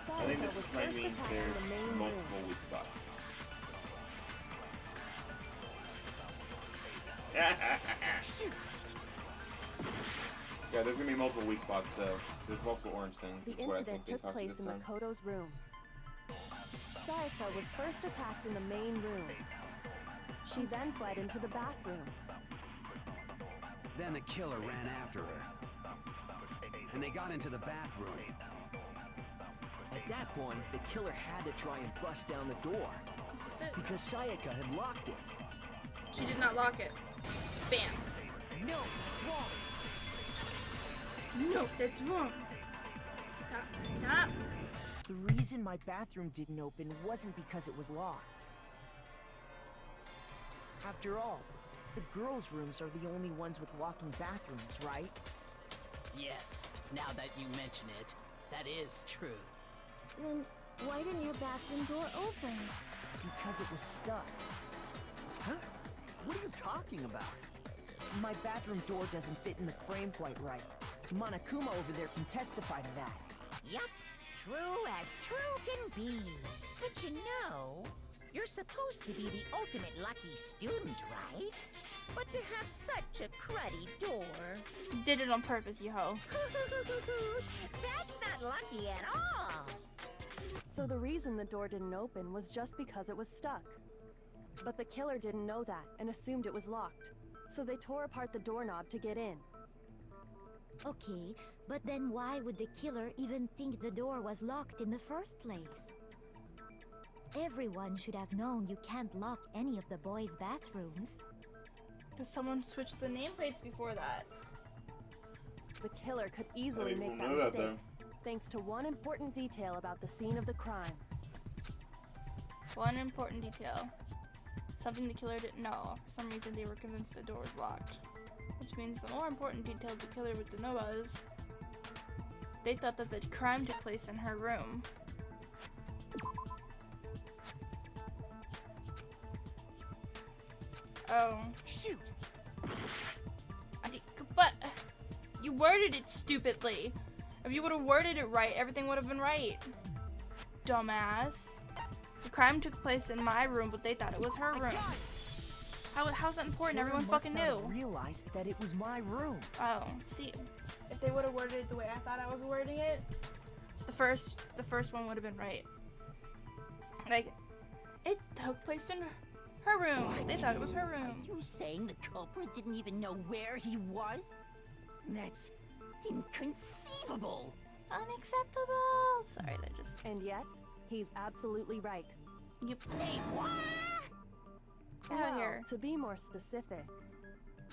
S2: I think
S6: Sayaka
S2: this
S6: was
S2: might
S6: first
S2: mean
S6: attacked in
S2: there's
S6: the main room.
S2: multiple weak spots.
S9: Shoot!
S2: Yeah, there's gonna be multiple weak spots, so there's multiple orange things.
S6: The
S2: is what I
S6: incident
S2: think they
S6: took
S2: talked
S6: place
S2: this
S6: in
S2: time.
S6: Makoto's room. Sayaka was first attacked in the main room. She then fled into the bathroom.
S14: Then the killer ran after her. And they got into the bathroom.
S12: At that point, the killer had to try and bust down the door.
S1: This is it.
S12: Because Sayaka had locked it.
S1: She did not lock it. Bam.
S9: No, it's wrong!
S1: No, that's wrong. Stop, stop.
S9: The reason my bathroom didn't open wasn't because it was locked. After all, the girls' rooms are the only ones with locking bathrooms, right?
S5: Yes, now that you mention it, that is true.
S7: Then why didn't your bathroom door open?
S9: Because it was stuck.
S12: Huh? What are you talking about?
S9: My bathroom door doesn't fit in the frame quite right. Monokuma over there can testify to that.
S3: Yup, true as true can be. But you know, you're supposed to be the ultimate lucky student, right? But to have such a cruddy door...
S1: Did it on purpose, you hoe.
S3: That's not lucky at all!
S6: So the reason the door didn't open was just because it was stuck. But the killer didn't know that and assumed it was locked. So they tore apart the doorknob to get in.
S10: Okay, but then why would the killer even think the door was locked in the first place? Everyone should have known you can't lock any of the boys' bathrooms.
S1: Because someone switched the nameplates before that.
S6: The killer could easily make that mistake, thanks to one important detail about the scene of the crime.
S1: One important detail. Something the killer didn't know. For some reason they were convinced the door was locked. Which means the more important detail the killer would know was they thought that the crime took place in her room. Oh.
S11: Shoot!
S1: But you worded it stupidly. If you would have worded it right, everything would have been right. Dumbass. The crime took place in my room, but they thought it was her room. How's that important? Everyone fucking knew.
S9: Realized that it was my room.
S1: Oh, see, if they would have worded it the way I thought I was wording it, the first one would have been right. Like, it took place in her room.
S11: What?
S1: They thought it was her room.
S11: Are you saying the culprit didn't even know where he was? That's inconceivable.
S1: Unacceptable. Sorry, that just...
S6: And yet, he's absolutely right.
S1: You
S11: say what?
S6: Well, to be more specific,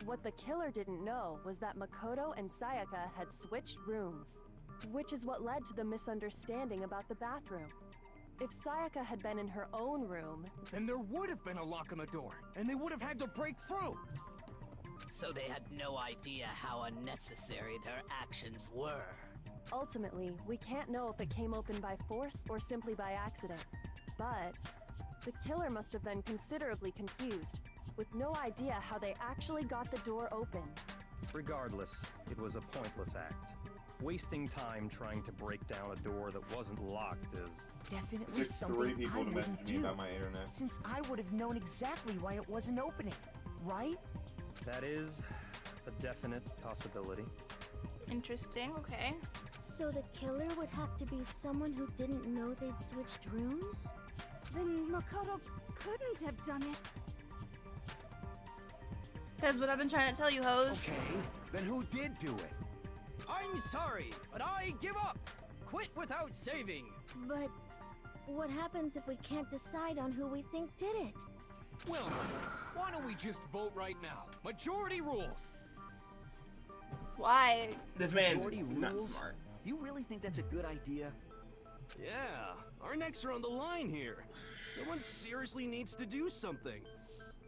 S6: what the killer didn't know was that Makoto and Sayaka had switched rooms, which is what led to the misunderstanding about the bathroom. If Sayaka had been in her own room,
S5: then there would have been a lock on the door, and they would have had to break through. So they had no idea how unnecessary their actions were.
S6: Ultimately, we can't know if it came open by force or simply by accident. But the killer must have been considerably confused, with no idea how they actually got the door open.
S4: Regardless, it was a pointless act. Wasting time trying to break down a door that wasn't locked is...
S9: Definitely
S2: Just
S9: something
S2: 3 people
S9: I
S2: to
S9: wouldn't
S2: message me
S9: do,
S2: about my internet.
S9: since I would have known exactly why it wasn't opening, right?
S4: That is a definite possibility.
S1: Interesting, okay.
S7: So the killer would have to be someone who didn't know they'd switched rooms?
S13: Then Makoto couldn't have done it.
S1: That's what I've been trying to tell you, hoes.
S14: Okay, then who did do it?
S5: I'm sorry, but I give up. Quit without saving.
S7: But what happens if we can't decide on who we think did it?
S5: Well, why don't we just vote right now? Majority rules.
S1: Why?
S2: This man's
S12: Majority
S2: not
S12: rules?
S2: smart.
S12: You really think that's a good idea?
S8: Yeah, our necks are on the line here. Someone seriously needs to do something.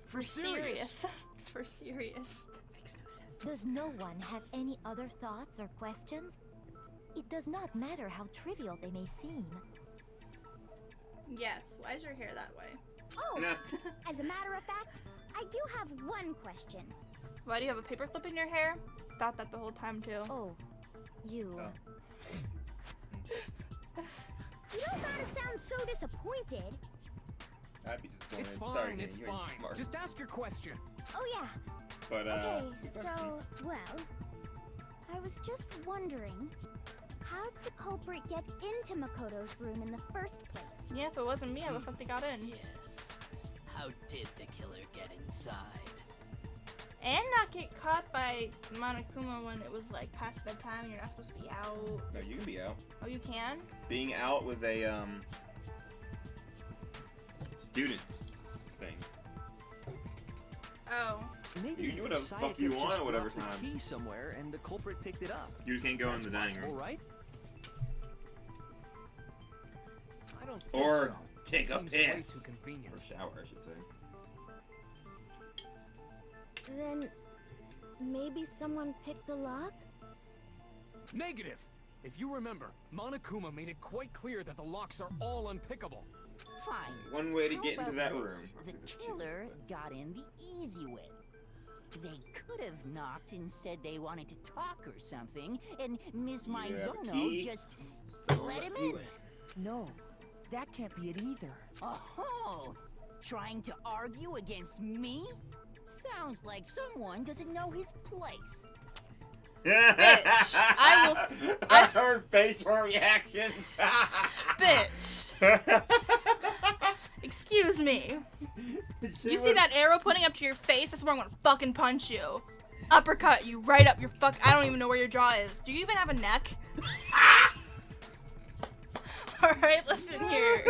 S1: For serious. For serious. That makes no sense.
S10: Does no one have any other thoughts or questions? It does not matter how trivial they may seem.
S1: Yes, why is your hair that way?
S15: Oh, as a matter of fact, I do have one question.
S1: Why do you have a paperclip in your hair? Thought that the whole time too.
S10: Oh, you.
S15: You don't gotta sound so disappointed.
S2: I'd be just going
S5: It's
S2: in.
S5: fine,
S2: Sorry,
S5: it's
S2: you ain't
S5: fine.
S2: smart.
S5: Just ask your question.
S15: Oh yeah.
S2: But,
S15: Okay, so, well, I was just wondering, how did the culprit get into Makoto's room in the first place?
S1: Yeah, if it wasn't me, how the fuck they got in?
S5: Yes. How did the killer get inside?
S1: And not get caught by Monokuma when it was like past bedtime and you're not supposed to be out.
S2: No, you can be out.
S1: Oh, you can?
S2: Being out was a, student thing.
S1: Oh.
S12: Maybe
S2: You can do whatever the fuck
S12: Sayaka
S2: you want
S12: just
S2: at whatever
S12: dropped
S2: time.
S12: the key somewhere and the culprit picked it up.
S2: You can't go
S12: That's
S2: in the dining
S12: possible,
S2: room.
S12: right?
S5: I don't think
S2: Or
S5: so.
S2: take a
S5: Seems way
S2: piss.
S5: too convenient.
S2: Or shower, I should say.
S7: Then maybe someone picked the lock?
S5: Negative. If you remember, Monokuma made it quite clear that the locks are all unpickable.
S11: Fine.
S2: One way to
S11: How
S2: get into
S11: about
S2: that
S11: this?
S2: room.
S11: The killer got in the easy way. They could have knocked and said they wanted to talk or something, and Miss Mizono
S2: key?
S11: just
S2: So
S11: let him
S2: let's
S11: in.
S2: do it.
S9: No, that can't be it either.
S11: Oh, trying to argue against me? Sounds like someone doesn't know his place.
S1: Bitch, I
S2: heard facial reactions.
S1: Bitch. Excuse me. You see that arrow pointing up to your face? That's where I'm gonna fucking punch you. uppercut you right up your fuck. I don't even know where your jaw is. Do you even have a neck? Alright, listen here.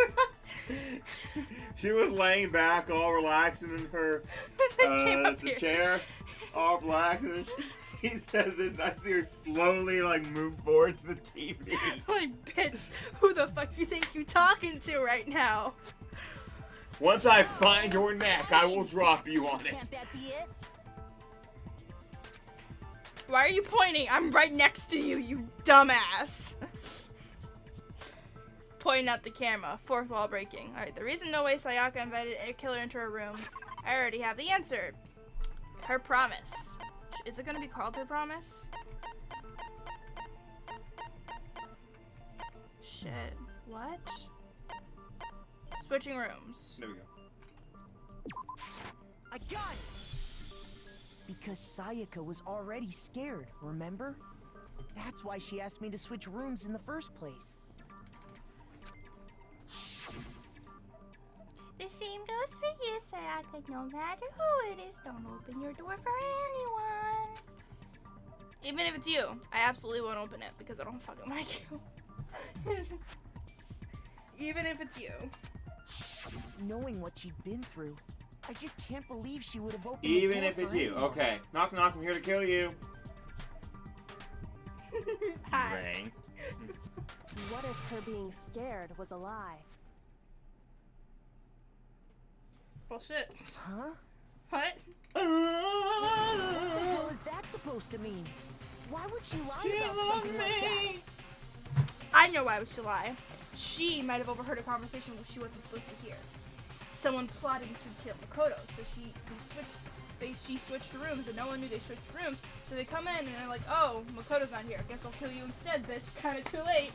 S2: She was laying back, all relaxing in her the chair, all relaxing. And she says this. I see her slowly like move forward to the TV.
S1: Like, bitch, who the fuck you think you talking to right now?
S2: Once I find your neck, I will drop you on it.
S11: Can't that be it?
S1: Why are you pointing? I'm right next to you, you dumbass. Pointing at the camera. Fourth wall breaking. Alright, the reason no way Sayaka invited a killer into her room, I already have the answer. Her promise. Is it gonna be called her promise? Shit. What? Switching rooms.
S2: There we go.
S9: I got it! Because Sayaka was already scared, remember? That's why she asked me to switch rooms in the first place.
S1: The same goes for you, Sayaka. No matter who it is, don't open your door for anyone. Even if it's you, I absolutely won't open it because I don't fucking like you. Even if it's you.
S9: Knowing what she'd been through, I just can't believe she would have opened
S2: Even
S9: the door
S2: if it's
S9: for
S2: you.
S9: anyone.
S2: Okay. Knock, knock. I'm here to kill you.
S1: Hi.
S2: Rang.
S6: What if her being scared was a lie?
S1: Bullshit.
S9: Huh?
S1: What?
S9: What the hell is that supposed to mean? Why would she lie about something like that?
S1: I know why would she lie. She might have overheard a conversation which she wasn't supposed to hear. Someone plotting to kill Makoto, so she switched rooms, and no one knew they switched rooms. So they come in and they're like, "Oh, Makoto's not here. Guess I'll kill you instead, bitch." Kind of too late.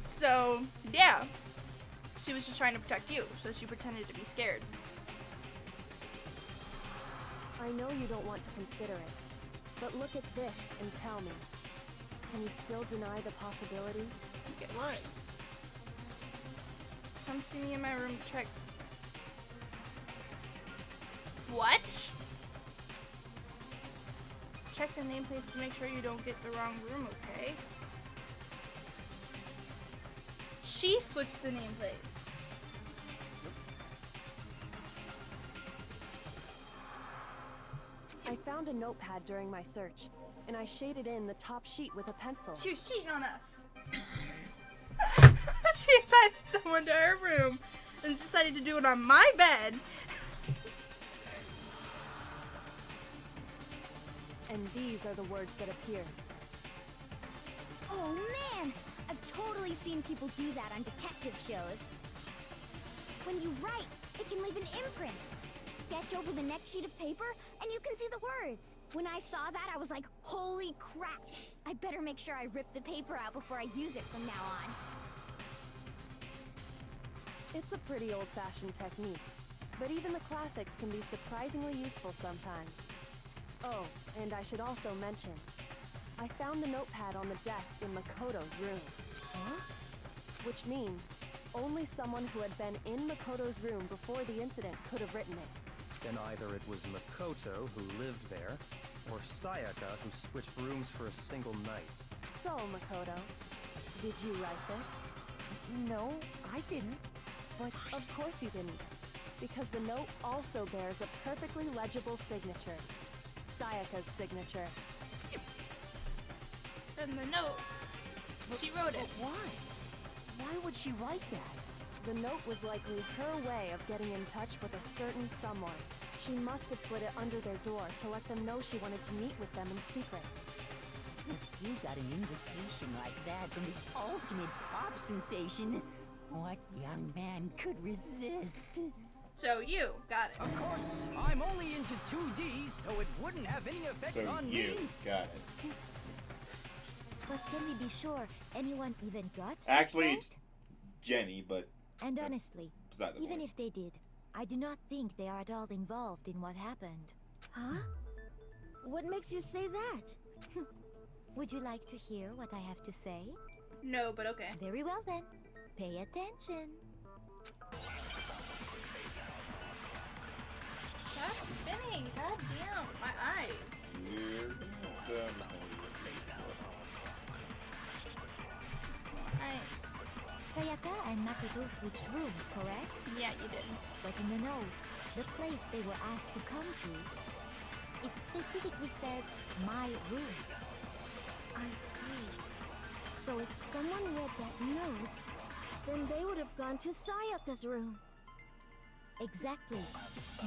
S1: So yeah, she was just trying to protect you, so she pretended to be scared.
S6: I know you don't want to consider it, but look at this and tell me. Can you still deny the possibility?
S1: Get what? Come see me in my room to check. What? Check the nameplates to make sure you don't get the wrong room, okay? She switched the nameplates.
S6: I found a notepad during my search, and I shaded in the top sheet with a pencil.
S1: She was cheating on us. She invited someone to her room and decided to do it on my bed.
S6: And these are the words that appear.
S15: Oh man! I've totally seen people do that on detective shows. When you write, it can leave an imprint. Sketch over the next sheet of paper, and you can see the words. When I saw that, I was like, holy crap! I better make sure I rip the paper out before I use it from now on.
S6: It's a pretty old-fashioned technique, but even the classics can be surprisingly useful sometimes. Oh, and I should also mention, I found the notepad on the desk in Makoto's room.
S9: Huh?
S6: Which means only someone who had been in Makoto's room before the incident could have written it.
S4: Then either it was Makoto who lived there, or Sayaka who switched rooms for a single night.
S6: So, Makoto, did you write this?
S9: No, I didn't.
S6: But of course you didn't, because the note also bears a perfectly legible signature. Sayaka's signature.
S1: And the note, she wrote it.
S9: But why? Why would she write that?
S6: The note was likely her way of getting in touch with a certain someone. She must have slid it under their door to let them know she wanted to meet with them in secret.
S11: If you got an invitation like that from the ultimate pop sensation, what young man could resist?
S1: So you got it.
S5: Of course, I'm only into 2D, so it wouldn't have any effect
S2: So
S5: on
S2: you
S5: me.
S2: got it.
S15: But can we be sure anyone even got this
S2: Actually,
S15: note?
S2: it's Jenny, but
S15: And honestly,
S2: beside the
S15: even
S2: point.
S15: if they did, I do not think they are at all involved in what happened.
S7: Huh? What makes you say that?
S15: Would you like to hear what I have to say?
S1: No, but okay.
S15: Very well then. Pay attention.
S1: Stop spinning. God damn, my eyes. Nice.
S10: Sayaka and Makoto switched rooms, correct?
S1: Yeah, you did.
S10: But in the note, the place they were asked to come to, it specifically says, my room.
S7: I see. So if someone read that note, then they would have gone to Sayaka's room.
S10: Exactly.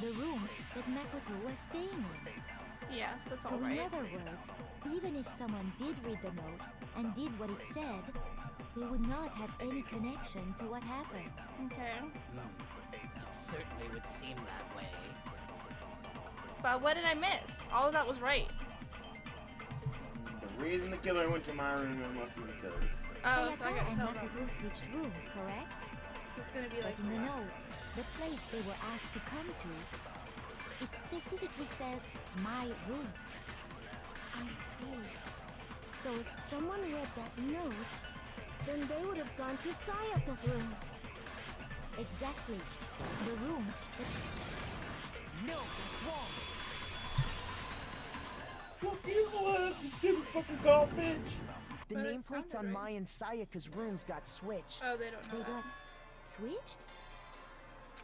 S10: The room that Makoto was staying in.
S1: Yes, that's
S10: So
S1: all right.
S10: in other words, even if someone did read the note and did what it said, they would not have any connection to what happened.
S1: Okay.
S5: It certainly would seem that way.
S1: But what did I miss? All of that was right.
S2: The reason the killer went to my room must be because.
S1: Oh, so I
S10: Sayaka
S1: gotta
S10: and
S1: tell them.
S10: Makoto switched rooms, correct?
S1: So it's gonna be like
S10: But in the
S1: last-
S10: note, the place they were asked to come to, it specifically says, my room.
S7: I see. So if someone read that note, then they would have gone to Sayaka's room.
S10: Exactly. The room that...
S9: No, that's wrong.
S2: Fuck you, you stupid fucking call, bitch!
S9: The
S1: But it
S9: nameplates
S1: sounded
S9: on
S1: right.
S9: Mai and Sayaka's rooms got switched.
S1: Oh, they don't know
S10: They
S1: that.
S10: got switched?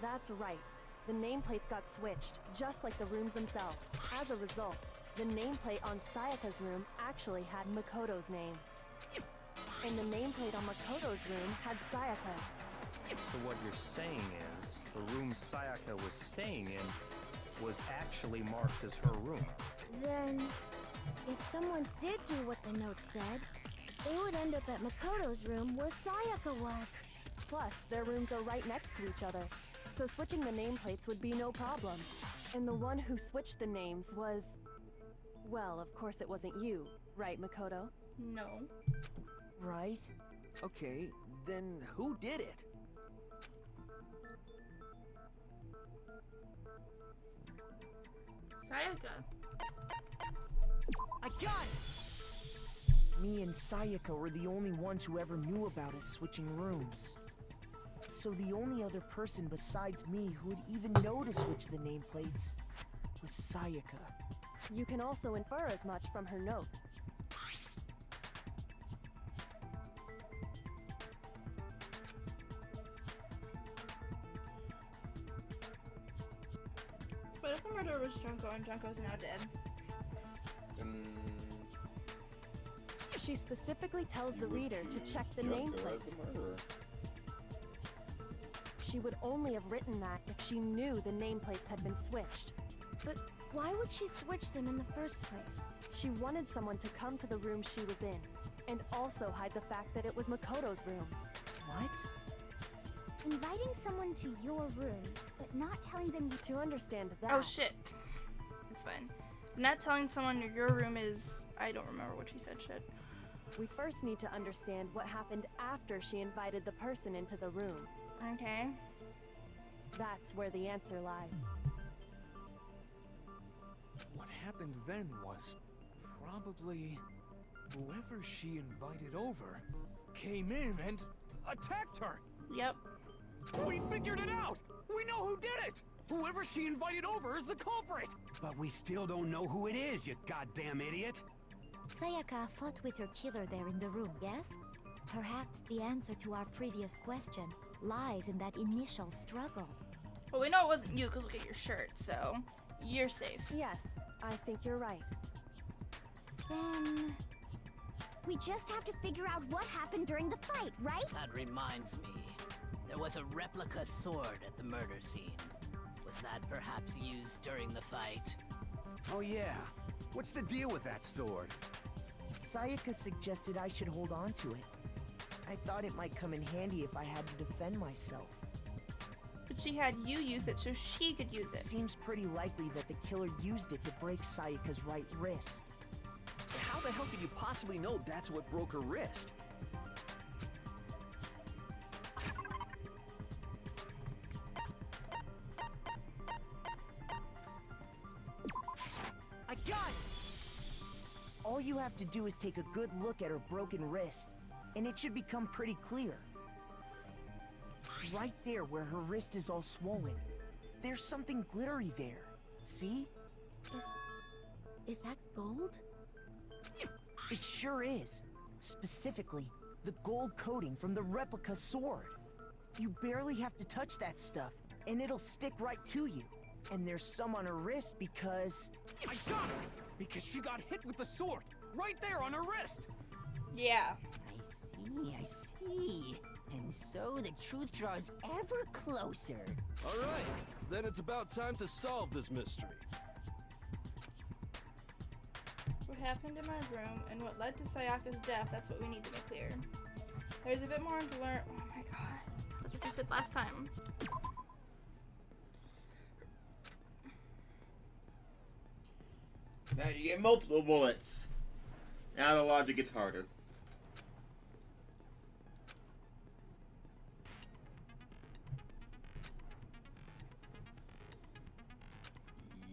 S6: That's right. The nameplates got switched, just like the rooms themselves. As a result, the nameplate on Sayaka's room actually had Makoto's name. And the nameplate on Makoto's room had Sayaka's.
S4: So what you're saying is, the room Sayaka was staying in was actually marked as her room.
S7: Then, if someone did do what the note said, they would end up at Makoto's room where Sayaka was.
S6: Plus, their rooms are right next to each other, so switching the nameplates would be no problem. And the one who switched the names was... Well, of course it wasn't you, right, Makoto?
S1: No.
S9: Right?
S12: Okay, then who did it?
S1: Sayaka.
S9: I got it! Me and Sayaka were the only ones who ever knew about us switching rooms. So the only other person besides me who would even know to switch the nameplates was Sayaka.
S6: You can also infer as much from her note.
S1: But if the murderer was Junko and Junko's now dead.
S6: She specifically tells the reader to check the nameplate. She would only have written that if she knew the nameplates had been switched.
S7: But why would she switch them in the first place?
S6: She wanted someone to come to the room she was in, and also hide the fact that it was Makoto's room.
S9: What?
S15: Inviting someone to your room, but not telling them you...
S6: To understand that...
S1: Oh shit. It's fine. Not telling someone your room is... I don't remember what she said, shit.
S6: We first need to understand what happened after she invited the person into the room.
S1: Okay.
S6: That's where the answer lies.
S16: What happened then was probably whoever she invited over came in and attacked her.
S1: Yep.
S8: We figured it out! We know who did it! Whoever she invited over is the culprit!
S14: But we still don't know who it is, you goddamn idiot!
S10: Sayaka fought with her killer there in the room, yes? Perhaps the answer to our previous question lies in that initial struggle.
S1: Well, we know it wasn't you because look at your shirt, so you're safe.
S6: Yes, I think you're right.
S15: Then... we just have to figure out what happened during the fight, right?
S5: That reminds me. There was a replica sword at the murder scene. Was that perhaps used during the fight?
S14: Oh yeah. What's the deal with that sword?
S9: Sayaka suggested I should hold on to it. I thought it might come in handy if I had to defend myself.
S1: But she had you use it so she could use it.
S9: Seems pretty likely that the killer used it to break Sayaka's right wrist.
S12: How the hell could you possibly know that's what broke her wrist?
S9: I got it! All you have to do is take a good look at her broken wrist, and it should become pretty clear. Right there where her wrist is all swollen, there's something glittery there. See?
S7: Is that gold?
S9: It sure is. Specifically, the gold coating from the replica sword. You barely have to touch that stuff, and it'll stick right to you. And there's some on her wrist because...
S16: I got it! Because she got hit with the sword! Right there on her wrist!
S1: Yeah.
S11: I see. And so the truth draws ever closer.
S8: All right, then it's about time to solve this mystery.
S1: What happened in my room and what led to Sayaka's death, that's what we need to make clear. There's a bit more to learn. Oh my god. That's what you said last time.
S2: Now you get multiple bullets. Now the logic gets harder.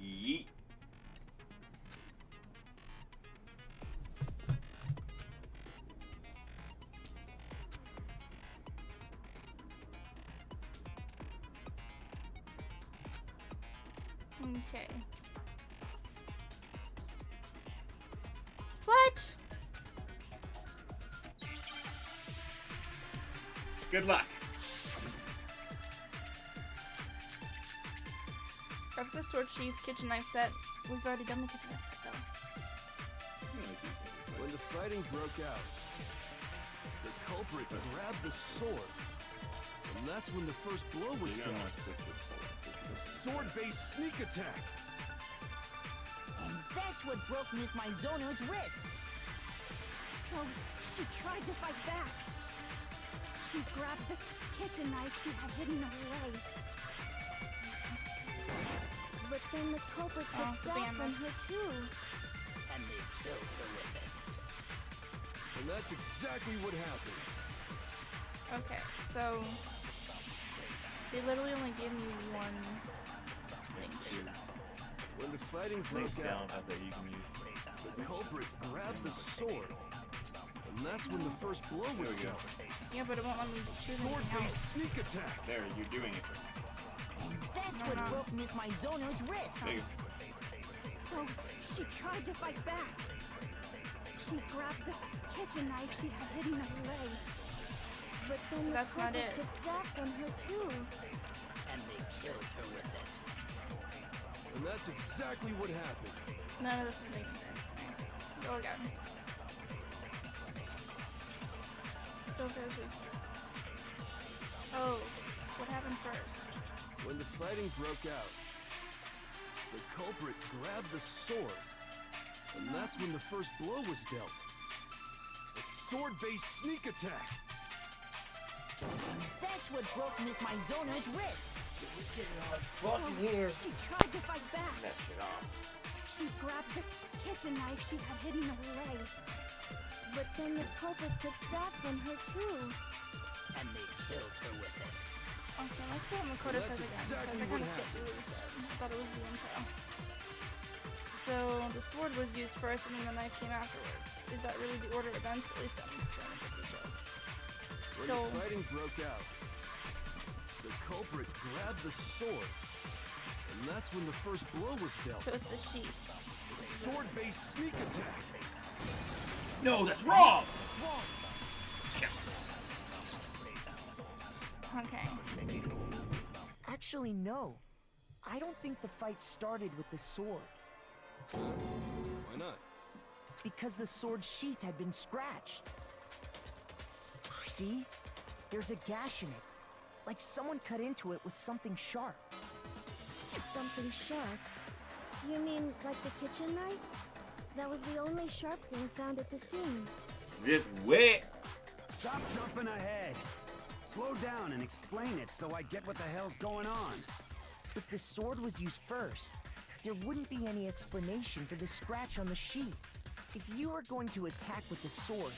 S2: Yeet.
S1: Okay. What?
S2: Good luck.
S1: After the sword sheath, kitchen knife set. We've already done the kitchen knife set though.
S8: When the fighting broke out, the culprit grabbed the sword. And that's when the first blow was done. A sword-based sneak attack.
S11: And that's what broke Miss Maizono's wrist.
S13: So she tried to fight back. She grabbed the kitchen knife she had hidden away.
S7: But then the culprit took that from her too.
S5: And they killed her with it.
S8: And that's exactly what happened.
S1: Okay, so they literally only give me one thing to shoot.
S8: When the fighting broke out, the culprit grabbed the sword. And that's when the first blow was dealt.
S1: Yeah, but it won't let me shoot anything
S8: Sword-based
S1: else.
S8: sneak attack.
S2: There, you're doing it.
S11: And that's what broke Miss Maizono's wrist.
S2: There you
S13: So she tried to fight back. She grabbed the kitchen knife she had hidden away.
S7: But then the
S1: That's not
S7: culprit
S1: it.
S7: took that from her too.
S5: And they killed her with it.
S8: And that's exactly what happened.
S1: None of this is making sense to me. Go again. So there's oh, what happened first?
S8: When the fighting broke out, the culprit grabbed the sword. And that's when the first blow was dealt. A sword-based sneak attack.
S11: And that's what broke Miss Maizono's wrist.
S2: We're getting hard fucking here.
S13: She tried to fight back.
S2: That shit off.
S13: She grabbed the kitchen knife she had hidden away.
S7: But then the culprit took that from her too.
S5: And they killed her with it.
S1: Okay, let's see what Makoto says again.
S8: exactly
S1: Because I
S8: what
S1: kind of skipped what he said. I thought it was the intro. So the sword was used first and then the knife came afterwards. Is that really the order of events? At least I'm explaining the details.
S8: When
S1: So
S8: the fighting broke out, the culprit grabbed the sword. And that's when the first blow was dealt.
S1: so it's the sheath.
S8: A sword-based sneak attack.
S2: No, that's wrong!
S1: Okay.
S9: Actually, no. I don't think the fight started with the sword.
S8: Why not?
S9: Because the sword's sheath had been scratched. See? There's a gash in it. Like someone cut into it with something sharp.
S7: Something sharp? You mean like the kitchen knife? That was the only sharp thing found at the scene.
S2: This wet.
S14: Stop jumping ahead. Slow down and explain it so I get what the hell's going on.
S9: If the sword was used first, there wouldn't be any explanation for the scratch on the sheath. If you were going to attack with the sword,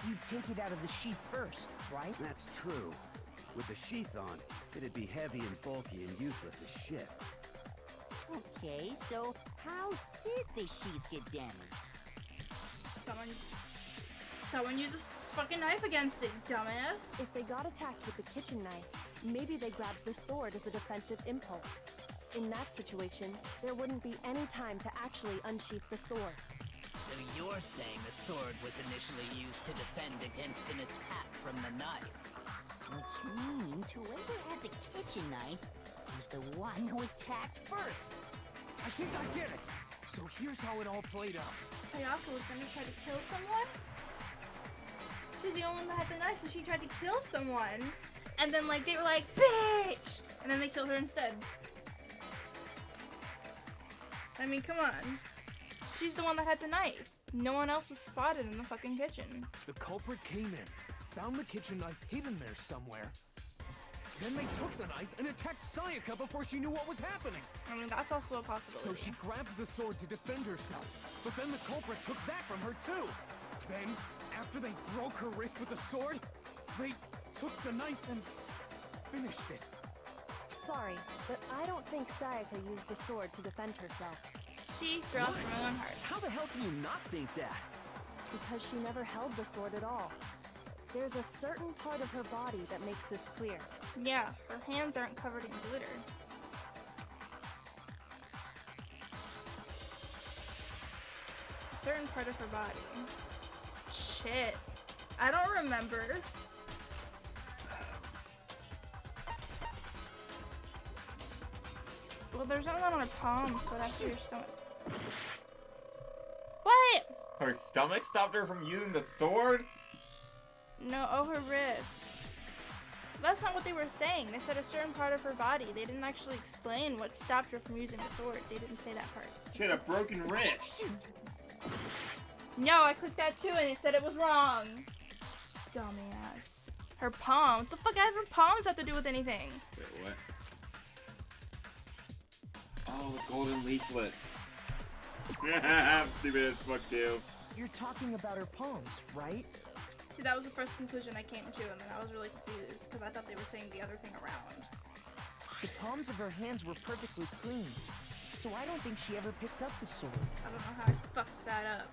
S9: you'd take it out of the sheath first, right?
S14: That's true. With the sheath on, it'd be heavy and bulky and useless as shit.
S11: Okay, so how did the sheath get damaged?
S1: Someone used a fucking knife against it, dumbass.
S6: If they got attacked with the kitchen knife, maybe they grabbed the sword as a defensive impulse. In that situation, there wouldn't be any time to actually unsheath the sword.
S5: So you're saying the sword was initially used to defend against an attack from the knife?
S11: Which means whoever had the kitchen knife was the one who attacked first.
S16: I think I get it. So here's how it all played out.
S1: Sayaka was gonna try to kill someone? She's the only one that had the knife, so she tried to kill someone. And then, like, they were like, bitch! And then they killed her instead. I mean, come on. She's the one that had the knife. No one else was spotted in the fucking kitchen.
S16: The culprit came in, found the kitchen knife hidden there somewhere. Then they took the knife and attacked Sayaka before she knew what was happening.
S1: I mean, that's also a possibility.
S16: So she grabbed the sword to defend herself, but then the culprit took that from her too. Then, after they broke her wrist with the sword, they took the knife and finished it.
S6: Sorry, but I don't think Sayaka used the sword to defend herself.
S1: See, girl from her own heart.
S12: How the hell can you not think that?
S6: Because she never held the sword at all. There's a certain part of her body that makes this clear.
S1: Yeah, her hands aren't covered in glitter. A certain part of her body. Shit. I don't remember. Well, there's nothing on her palm, so that's your stomach. What?
S2: Her stomach stopped her from using the sword?
S1: No, oh, her wrist. That's not what they were saying. They said a certain part of her body. They didn't actually explain what stopped her from using the sword. They didn't say that part.
S2: She had a broken wrist.
S1: No, I clicked that too and it said it was wrong. Dumbass. Her palm. What the fuck does her palms have to do with anything?
S2: Wait, what? Oh, the golden leaflet. I'm stupid as fuck too.
S9: You're talking about her palms, right?
S1: See, that was the first conclusion I came to, and then I was really confused because I thought they were saying the other thing around.
S9: The palms of her hands were perfectly clean, so I don't think she ever picked up the sword.
S1: I don't know how I fucked that up.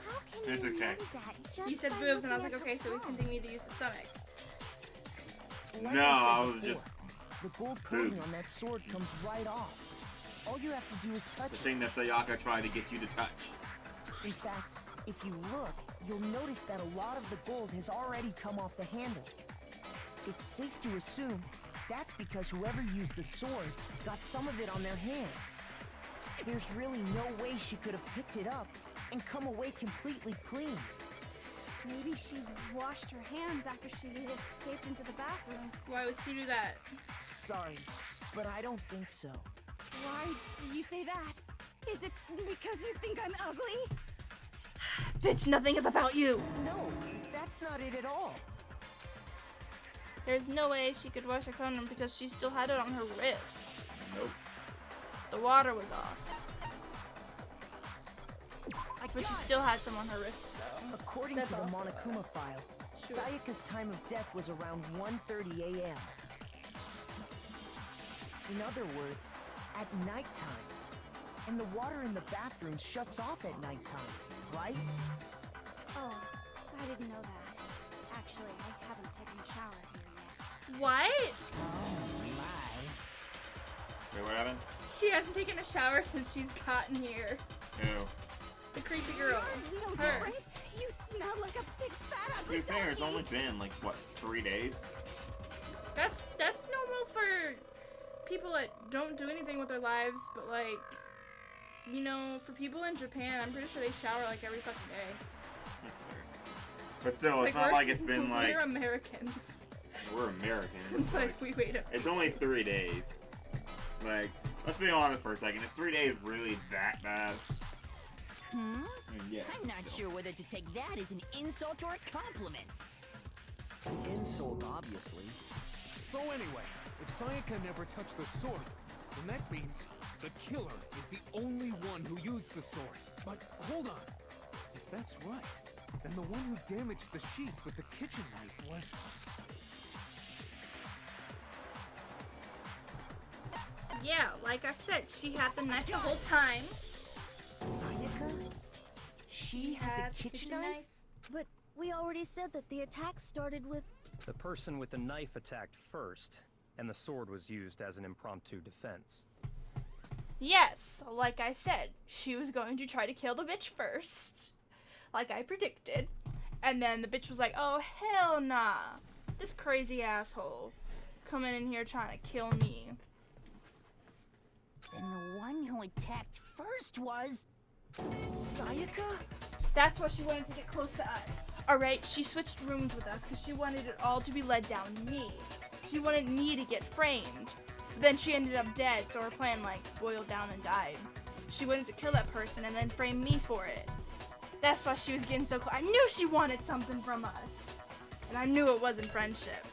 S15: How can
S2: It's
S15: you
S2: okay.
S15: know that just
S1: You said
S15: by
S1: boobs, and I was
S15: looking
S1: like,
S15: at
S1: okay, so
S15: her
S1: he's hinting me to use the stomach.
S9: Like
S2: No, I
S9: said
S2: was
S9: before,
S2: just
S9: the gold coating
S2: boobs.
S9: on that sword comes right off. All you have to do is touch
S2: The
S9: it.
S2: thing that Sayaka tried to get you to touch.
S9: In fact, if you look, you'll notice that a lot of the gold has already come off the handle. It's safe to assume that's because whoever used the sword got some of it on their hands. There's really no way she could have picked it up and come away completely clean.
S13: Maybe she washed her hands after she escaped into the bathroom.
S1: Why would she do that?
S9: Sorry, but I don't think so.
S13: Why do you say that? Is it because you think I'm ugly?
S1: Bitch, nothing is about you.
S9: No, that's not it at all.
S1: There's no way she could wash her condom because she still had it on her wrist.
S2: Nope.
S1: The water was off. But she still had some on her wrist, though.
S9: According
S1: That's
S9: to the
S1: also
S9: Monokuma file,
S1: Sure.
S9: Sayaka's time of death was around 1:30 a.m. In other words, at nighttime. And the water in the bathroom shuts off at nighttime, right?
S13: Oh, I didn't know that. Actually, I haven't taken a shower here yet.
S1: What?
S2: Wait, what happened?
S1: She hasn't taken a shower since she's gotten here.
S2: Ew.
S1: The creepy girl.
S13: You're no
S1: Her.
S13: different. You smell like a big fat
S2: To
S13: ugly
S2: be fair, it's
S13: doggy.
S2: only been like, what, 3 days?
S1: That's normal for people that don't do anything with their lives, but like, you know, for people in Japan, I'm pretty sure they shower like every fucking day.
S2: But still, it's not
S1: we're-
S2: like it's been like...
S1: We're Americans.
S2: We're Americans.
S1: Like, we wait up.
S2: It's only 3 days. Like, let's be honest for a second. Is 3 days really that bad?
S11: Hmm?
S2: I mean, yeah.
S11: I'm not sure whether to take that as an insult or a compliment.
S12: Insult, obviously.
S16: So anyway, if Sayaka never touched the sword, then that means the killer is the only one who used the sword. But hold on. If that's right, then the one who damaged the sheath with the kitchen knife was...
S1: Yeah, like I said, she had the knife the whole time.
S9: Sayaka? She had the kitchen knife?
S7: But we already said that the attack started with...
S4: The person with the knife attacked first, and the sword was used as an impromptu defense.
S1: Yes, like I said, she was going to try to kill the bitch first, like I predicted. And then the bitch was like, oh, hell nah. This crazy asshole coming in here trying to kill me.
S11: And the one who attacked first was...
S9: Sayaka?
S1: That's why she wanted to get close to us. Alright, she switched rooms with us because she wanted it all to be led down me. She wanted me to get framed. But then she ended up dead, so her plan, like, boiled down and died. She wanted to kill that person and then frame me for it. That's why she was getting so close. I knew she wanted something from us. And I knew it wasn't friendship.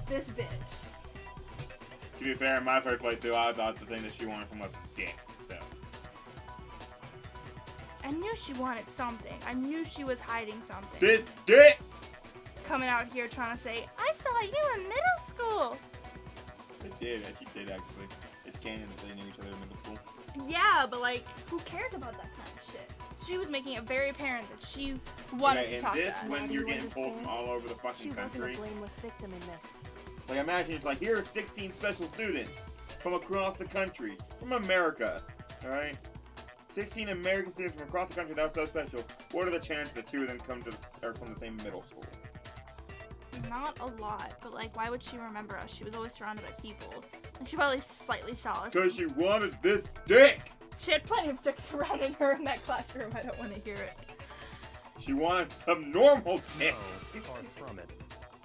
S1: This bitch.
S2: To be fair, in my first playthrough, I thought the thing that she wanted from us was dick, so.
S1: I knew she wanted something. I knew she was hiding something.
S2: This dick!
S1: Coming out here trying to say, I saw you in middle school.
S2: She did actually. It's canon that they knew each other in middle school.
S1: Yeah, but like, who cares about that kind of shit? She was making it very apparent that she wanted to talk to us.
S2: When you're getting pulled from all over the fucking
S6: She
S2: country.
S6: wasn't a blameless victim in this.
S2: Like, imagine it's like, here are 16 special students from across the country, from America, alright? 16 American students from across the country, that was so special. What are the chances that 2 of them come from the same middle school?
S1: Not a lot, but like, why would she remember us? She was always surrounded by people. And she probably slightly saw us.
S2: Because she wanted this dick!
S1: She had plenty of dicks surrounding her in that classroom. I don't want to hear it.
S2: She wanted some normal dick!
S4: No, far from it.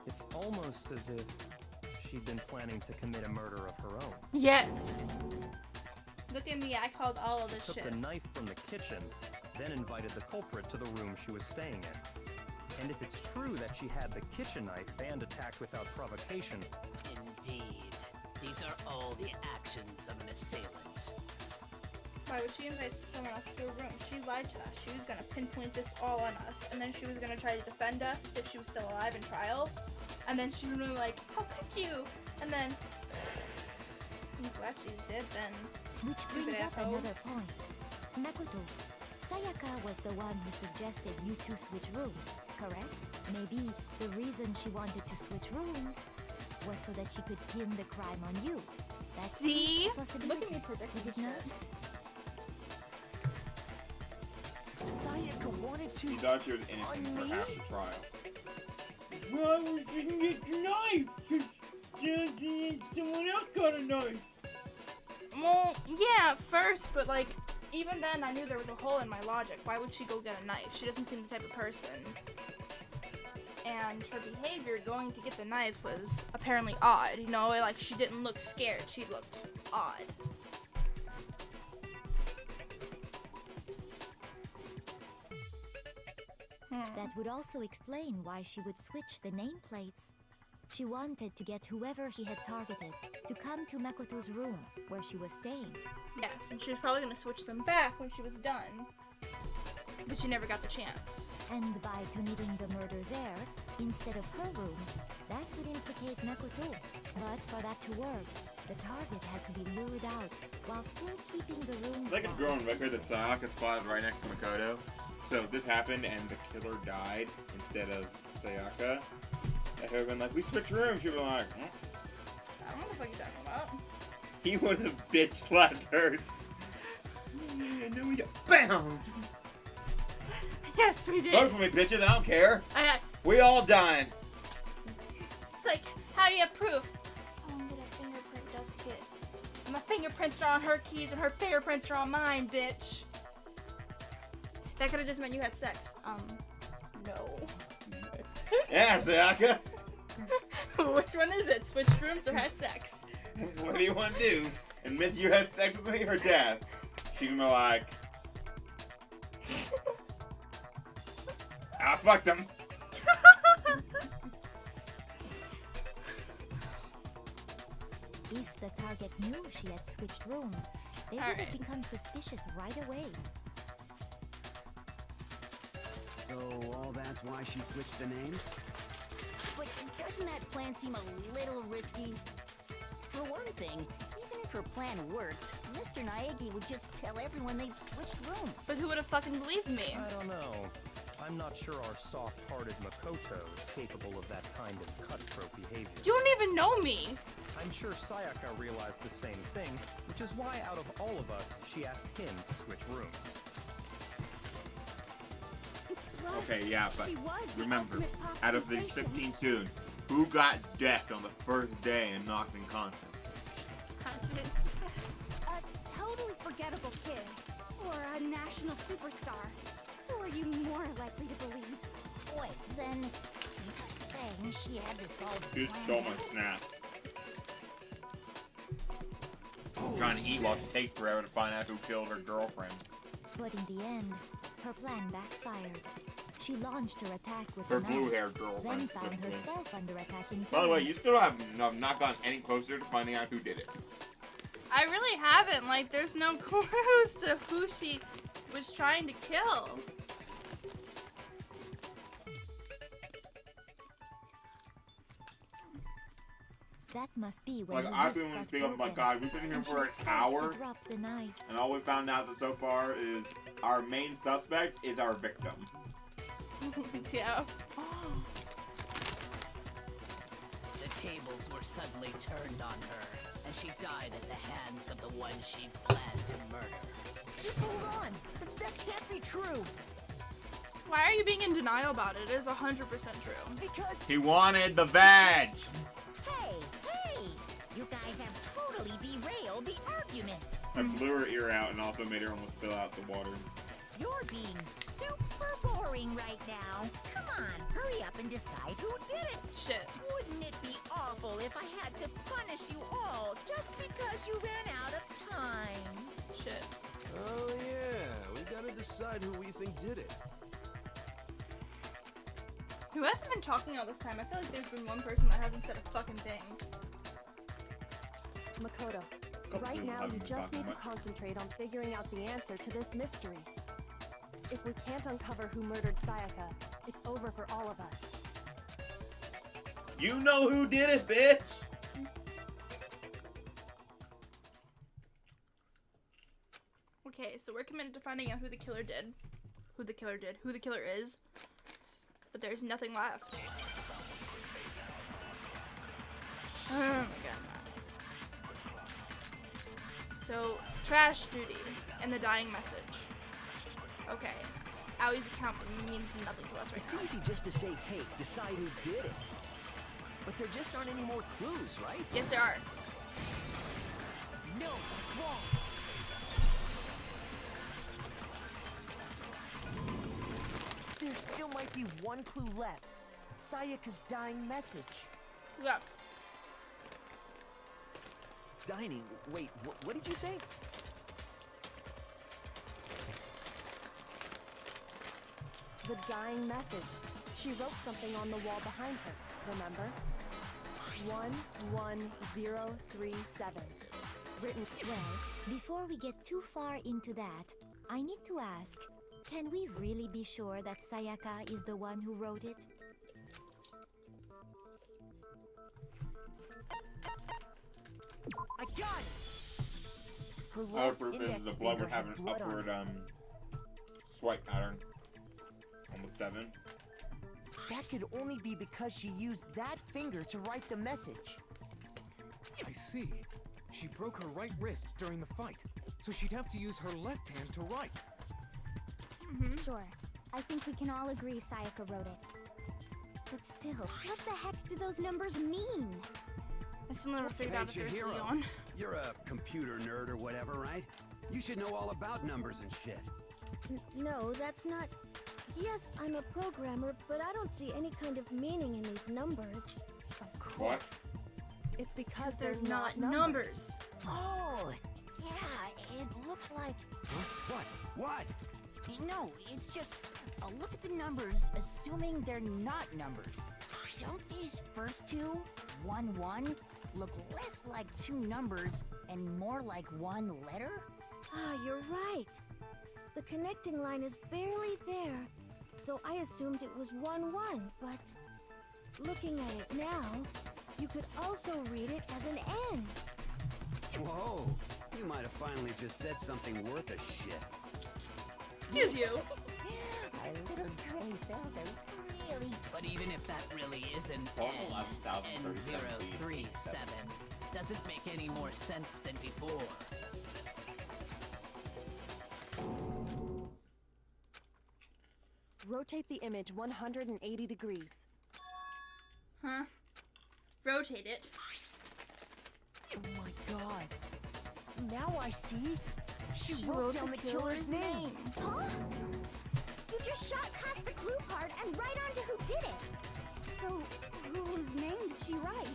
S4: It's almost as if she'd been planning to commit a murder of her own.
S1: Yes. Look at me, I called all of this
S4: Took
S1: shit.
S4: the knife from the kitchen, then invited the culprit to the room she was staying in. And if it's true that she had the kitchen knife and attacked without provocation...
S5: Indeed. These are all the actions of an assailant.
S1: Why would she invite someone else to a room? She lied to us. She was gonna pinpoint this all on us. And then she was gonna try to defend us if she was still alive in trial. And then she was really like, how could you? And then... I'm glad she's dead then.
S10: Which brings up another point. Makoto, Sayaka was the one who suggested you two switch rooms, correct? Maybe the reason she wanted to switch rooms was so that she could pin the crime on you. That's
S1: See?
S10: a possibility.
S1: Look at me predicting
S10: Is it
S1: shit.
S10: not?
S9: Sayaka wanted to...
S2: She thought she was innocent for half the trial. Why would you get a knife? Because someone else got a knife.
S1: Well, yeah, at first, but like, even then I knew there was a hole in my logic. Why would she go get a knife? She doesn't seem the type of person. And her behavior going to get the knife was apparently odd. You know, like she didn't look scared. She looked odd.
S10: That would also explain why she would switch the nameplates. She wanted to get whoever she had targeted to come to Makoto's room where she was staying.
S1: Yes, and she was probably going to switch them back when she was done. But she never got the chance.
S10: And by committing the murder there, instead of her room, that would implicate Makoto. But for that to work, the target had to be lured out while still keeping the room.
S2: It's like a growing record that Sayaka spotted right next to Makoto. So if this happened and the killer died instead of Sayaka, that would have been like, we switched rooms. She'd be like,
S1: I don't know what the fuck you're talking about.
S2: He would have bitch slapped hers. And then we got BAM!
S1: Yes, we did.
S2: Vote for me, bitches. I don't care. We all died.
S1: It's like, how do you have proof? Someone get a fingerprint dust kit. My fingerprints are on her keys and her fingerprints are on mine, bitch. That could have just meant you had sex. No.
S2: Yeah, Sayaka.
S1: Which one is it? Switched rooms or had sex?
S2: What do you want to do? Admit you had sex with me or death? She'd be like, I fucked him.
S10: If the target knew she had switched rooms, they would have become suspicious right away.
S14: So all that's why she switched the names?
S11: But doesn't that plan seem a little risky? For one thing, even if her plan worked, Mr. Naegi would just tell everyone they'd switched rooms.
S1: But who would have fucking believed me?
S4: I don't know. I'm not sure our soft-hearted Makoto is capable of that kind of cutthroat behavior.
S1: You don't even know me.
S4: I'm sure Sayaka realized the same thing, which is why out of all of us, she asked him to switch rooms.
S2: Okay, yeah, but
S13: She was the
S2: remember,
S13: ultimate pop
S2: out of these
S13: sensation.
S2: 15 students, who got decked on the first day and knocked unconscious?
S13: A totally forgettable kid. Or a national superstar. Who are you more likely to believe?
S11: Wait, then you're saying she had this all
S2: You stole my snap. I'm trying to eat while she takes forever to find out who killed her girlfriend.
S10: But in the end, her plan backfired. She launched her attack with
S2: Her
S10: the knife,
S2: blue-haired girlfriend.
S10: then found herself under attack in
S2: By the way,
S10: turn.
S2: you still have not gotten any closer to finding out who did it.
S1: I really haven't. Like, there's no clues to who she was trying to kill.
S10: That must be when
S2: Like,
S10: the
S2: I've
S10: wrist
S2: been
S10: got
S2: speaking of, my
S10: broken,
S2: God, we've been here
S10: and she
S2: for an
S10: was forced
S2: hour,
S10: to drop the knife.
S2: and all we found out that so far is our main suspect is our victim.
S1: Yeah.
S5: The tables were suddenly turned on her, and she died at the hands of the one she planned to murder.
S9: Just hold on. That can't be true.
S1: Why are you being in denial about it? It is 100% true.
S9: Because
S2: He wanted the veg!
S3: Hey, hey! You guys have totally derailed the argument.
S2: I blew her ear out and also made her almost spill out the water.
S3: You're being super boring right now. Come on, hurry up and decide who did it.
S1: Shit.
S3: Wouldn't it be awful if I had to punish you all just because you ran out of time?
S1: Shit.
S8: Oh yeah, we gotta decide who we think did it.
S1: Who hasn't been talking all this time? I feel like there's been one person that hasn't said a fucking thing.
S6: Makoto,
S2: Couple
S6: right
S2: people
S6: now
S2: haven't
S6: you
S2: been
S6: just
S2: talking
S6: need to
S2: much.
S6: concentrate on figuring out the answer to this mystery. If we can't uncover who murdered Sayaka, it's over for all of us.
S2: You know who did it, bitch!
S1: Okay, so we're committed to finding out who the killer did. Who the killer did. Who the killer is. But there's nothing left. Oh my god. So, trash duty and the dying message. Okay. Aui's account means nothing to us right
S12: It's
S1: now.
S12: easy just to say, hey, decide who did it. But there just aren't any more clues, right?
S1: Yes, there are.
S9: no, that's wrong. There still might be one clue left. Sayaka's dying message.
S1: Yeah.
S12: Dining, wait, what did you say?
S6: The dying message. She wrote something on the wall behind her, remember? 11037. Written.
S10: Well, before we get too far into that, I need to ask, can we really be sure that Sayaka is the one who wrote it?
S9: I got it! Her
S2: Other
S9: locked
S2: proof is
S9: index
S2: the blood
S9: finger
S2: would have
S9: had
S2: an
S9: blood on
S2: upward
S9: it.
S2: swipe pattern. Almost 7.
S9: That could only be because she used that finger to write the message.
S16: I see. She broke her right wrist during the fight, so she'd have to use her left hand to write.
S15: Sure. I think we can all agree Sayaka wrote it. But still, what the heck do those numbers mean?
S1: I still never figured out if there's
S14: Chihiro,
S1: Leon.
S14: You're a computer nerd or whatever, right? You should know all about numbers and shit.
S7: No, that's not... Yes, I'm a programmer, but I don't see any kind of meaning in these numbers.
S6: Of course.
S2: What?
S6: It's because
S1: They're
S6: they're
S1: not numbers.
S11: Oh, yeah, it looks like...
S14: What? What?
S11: No, it's just a look at the numbers, assuming they're not numbers. Don't these first two, 1, 1, look less like two numbers and more like one letter?
S7: Ah, you're right. The connecting line is barely there, so I assumed it was 1, 1, but... Looking at it now, you could also read it as an N.
S14: Whoa. You might have finally just said something worth a shit.
S1: Excuse you.
S3: Our little gray cells are really...
S5: But even if that really is an
S2: Oh,
S5: N,
S2: 11,037
S5: N037, doesn't make any more sense than before.
S6: Rotate the image 180 degrees.
S1: Huh? Rotate it.
S9: Oh my god. Now I see. She
S15: wrote
S9: wrote down the killer's name.
S15: Huh? You just shot past the clue part and right onto who did it.
S13: So, whose name did she write?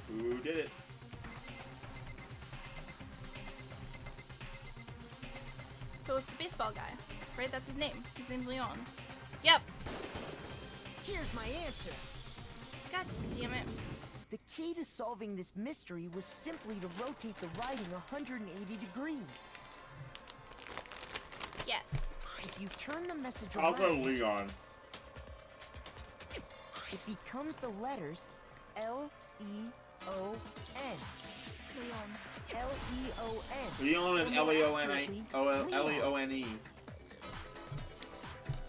S2: Who did it?
S1: So it's the baseball guy, right? That's his name. His name's Leon. Yep.
S9: Here's my answer.
S1: God damn it.
S9: The key to solving this mystery was simply to rotate the writing 180 degrees.
S1: Yes.
S9: If you turn the message around,
S2: Also Leon.
S9: it becomes the letters L-E-O-N.
S1: Leon.
S9: L-E-O-N.
S2: Leon is
S9: Or more
S2: L-E-O-N-E.
S9: accurately,
S2: L-E-O-N-E.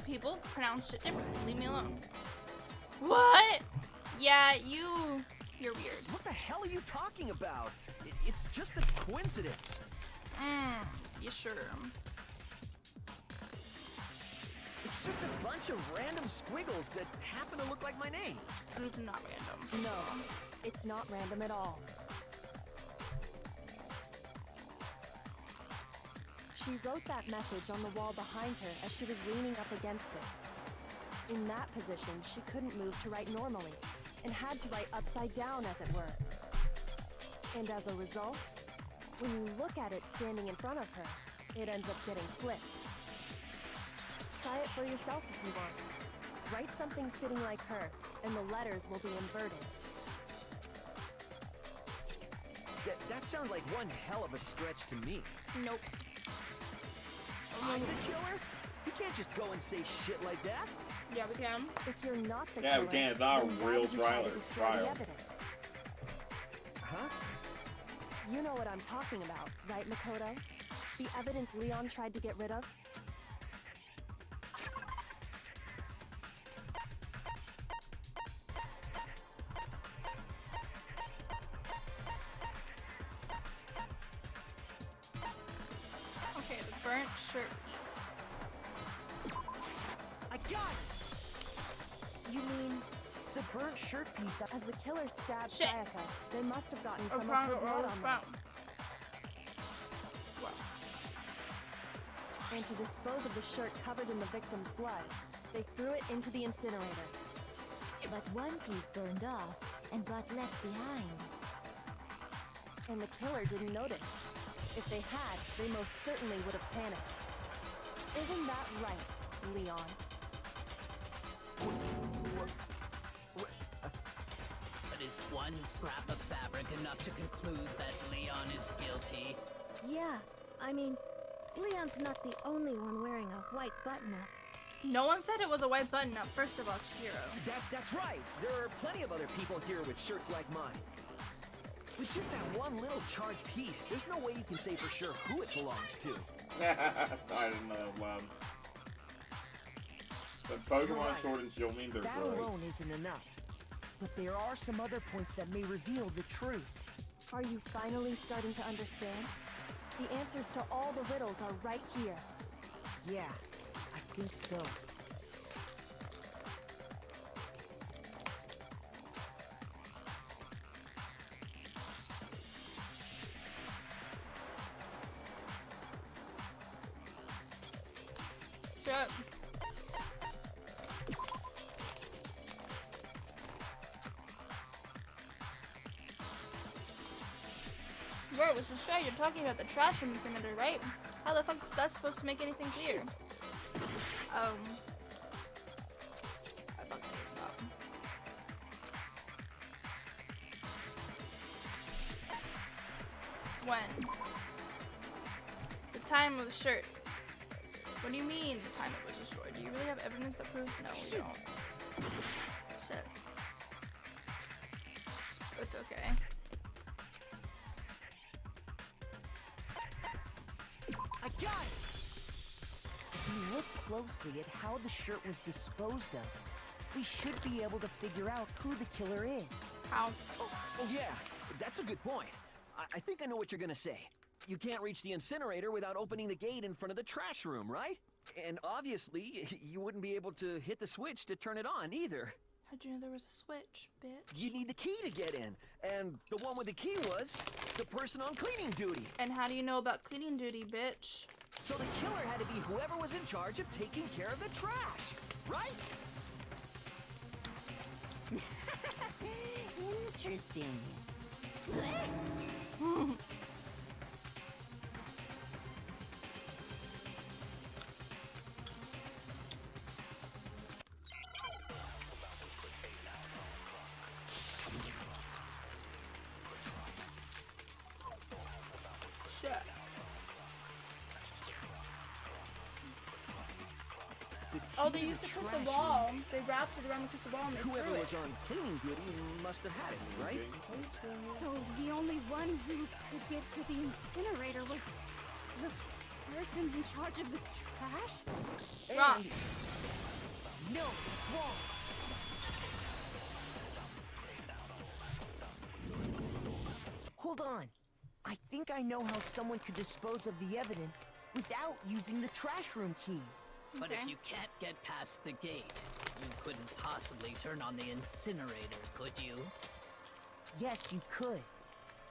S1: People pronounce it differently. Leave me alone. What? Yeah, you're weird.
S12: What the hell are you talking about? It's just a coincidence.
S1: You sure?
S12: It's just a bunch of random squiggles that happen to look like my name.
S1: It's not random.
S6: No, it's not random at all. She wrote that message on the wall behind her as she was leaning up against it. In that position, she couldn't move to write normally, and had to write upside down, as it were. And as a result, when you look at it standing in front of her, it ends up getting flipped. Try it for yourself if you want. Write something sitting like her, and the letters will be inverted.
S12: That sounds like one hell of a stretch to me.
S1: Nope.
S12: I'm the killer? You can't just go and say shit like that.
S1: Yeah, we can.
S6: If you're not the
S2: Yeah,
S6: killer,
S2: we can. It's our
S6: then why
S2: real
S6: did you try to destroy the
S2: trial.
S6: evidence?
S12: Huh?
S6: You know what I'm talking about, right, Makoto? The evidence Leon tried to get rid of?
S1: Okay, the burnt shirt piece.
S9: I got it! You mean the burnt shirt piece?
S6: As the killer stabbed
S1: Shit.
S6: Sayaka, they must have gotten
S1: Or
S6: some
S1: from,
S6: of her blood on them.
S1: Well,
S6: And to dispose of the shirt covered in the victim's blood, they threw it into the incinerator.
S10: But one piece burned off and got left behind.
S6: And the killer didn't notice. If they had, they most certainly would have panicked. Isn't that right, Leon?
S5: But is one scrap of fabric enough to conclude that Leon is guilty?
S7: Yeah, I mean, Leon's not the only one wearing a white button-up.
S1: no one said it was a white button-up. First of all, Chihiro.
S12: That's right. There are plenty of other people here with shirts like mine. With just that one little charred piece, there's no way you can say for sure who it belongs to.
S2: I didn't know. The Pokemon
S9: Right.
S2: Sword and Shield mean they're
S9: That
S2: good.
S9: alone isn't enough. But there are some other points that may reveal the truth.
S6: Are you finally starting to understand? The answers to all the riddles are right here.
S9: Yeah, I think so.
S1: Shut. Bro, was just sure you're talking about the trash in the incinerator, right? How the fuck is that supposed to make anything clear? I fucked it up. When? The time of the shirt. What do you mean the time it was destroyed? Do you really have evidence that proves? No, we don't. Shit. It's okay.
S9: I got it! If you look closely at how the shirt was disposed of, we should be able to figure out who the killer is.
S1: How?
S12: Oh yeah, that's a good point. I think I know what you're gonna say. You can't reach the incinerator without opening the gate in front of the trash room, right? And obviously, you wouldn't be able to hit the switch to turn it on either.
S1: How'd you know there was a switch, bitch?
S12: You need the key to get in, and the one with the key was the person on cleaning duty.
S1: And how do you know about cleaning duty, bitch?
S12: So the killer had to be whoever was in charge of taking care of the trash, right?
S11: Interesting.
S1: Shit. Oh, they used the crystal ball. They wrapped it around the crystal ball and they
S12: Whoever
S1: threw it.
S12: was on cleaning duty must have had it, right?
S13: So the only one who could get to the incinerator was the person in charge of the trash?
S1: Wrong.
S9: No, it's wrong. Hold on. I think I know how someone could dispose of the evidence without using the trash room key.
S5: But if you can't get past the gate, you couldn't possibly turn on the incinerator, could you?
S9: Yes, you could.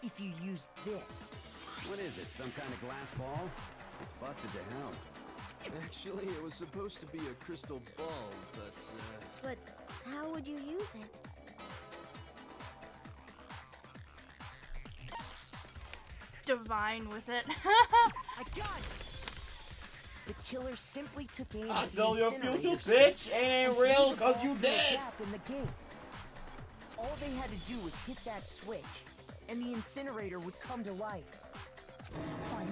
S9: If you used this.
S14: What is it, some kind of glass ball? It's busted to hell.
S8: Actually, it was supposed to be a crystal ball, but,
S15: But how would you use it?
S1: Divine with it.
S9: I got it! The killer simply took aim
S2: I
S9: at the
S2: tell your
S9: incinerator
S2: future
S9: switch
S2: bitch, it ain't
S9: and
S2: real
S9: threw the
S2: 'cause
S9: ball
S2: you
S9: through a
S2: dead.
S9: gap in the gate. All they had to do was hit that switch, and the incinerator would come to life.
S11: Someone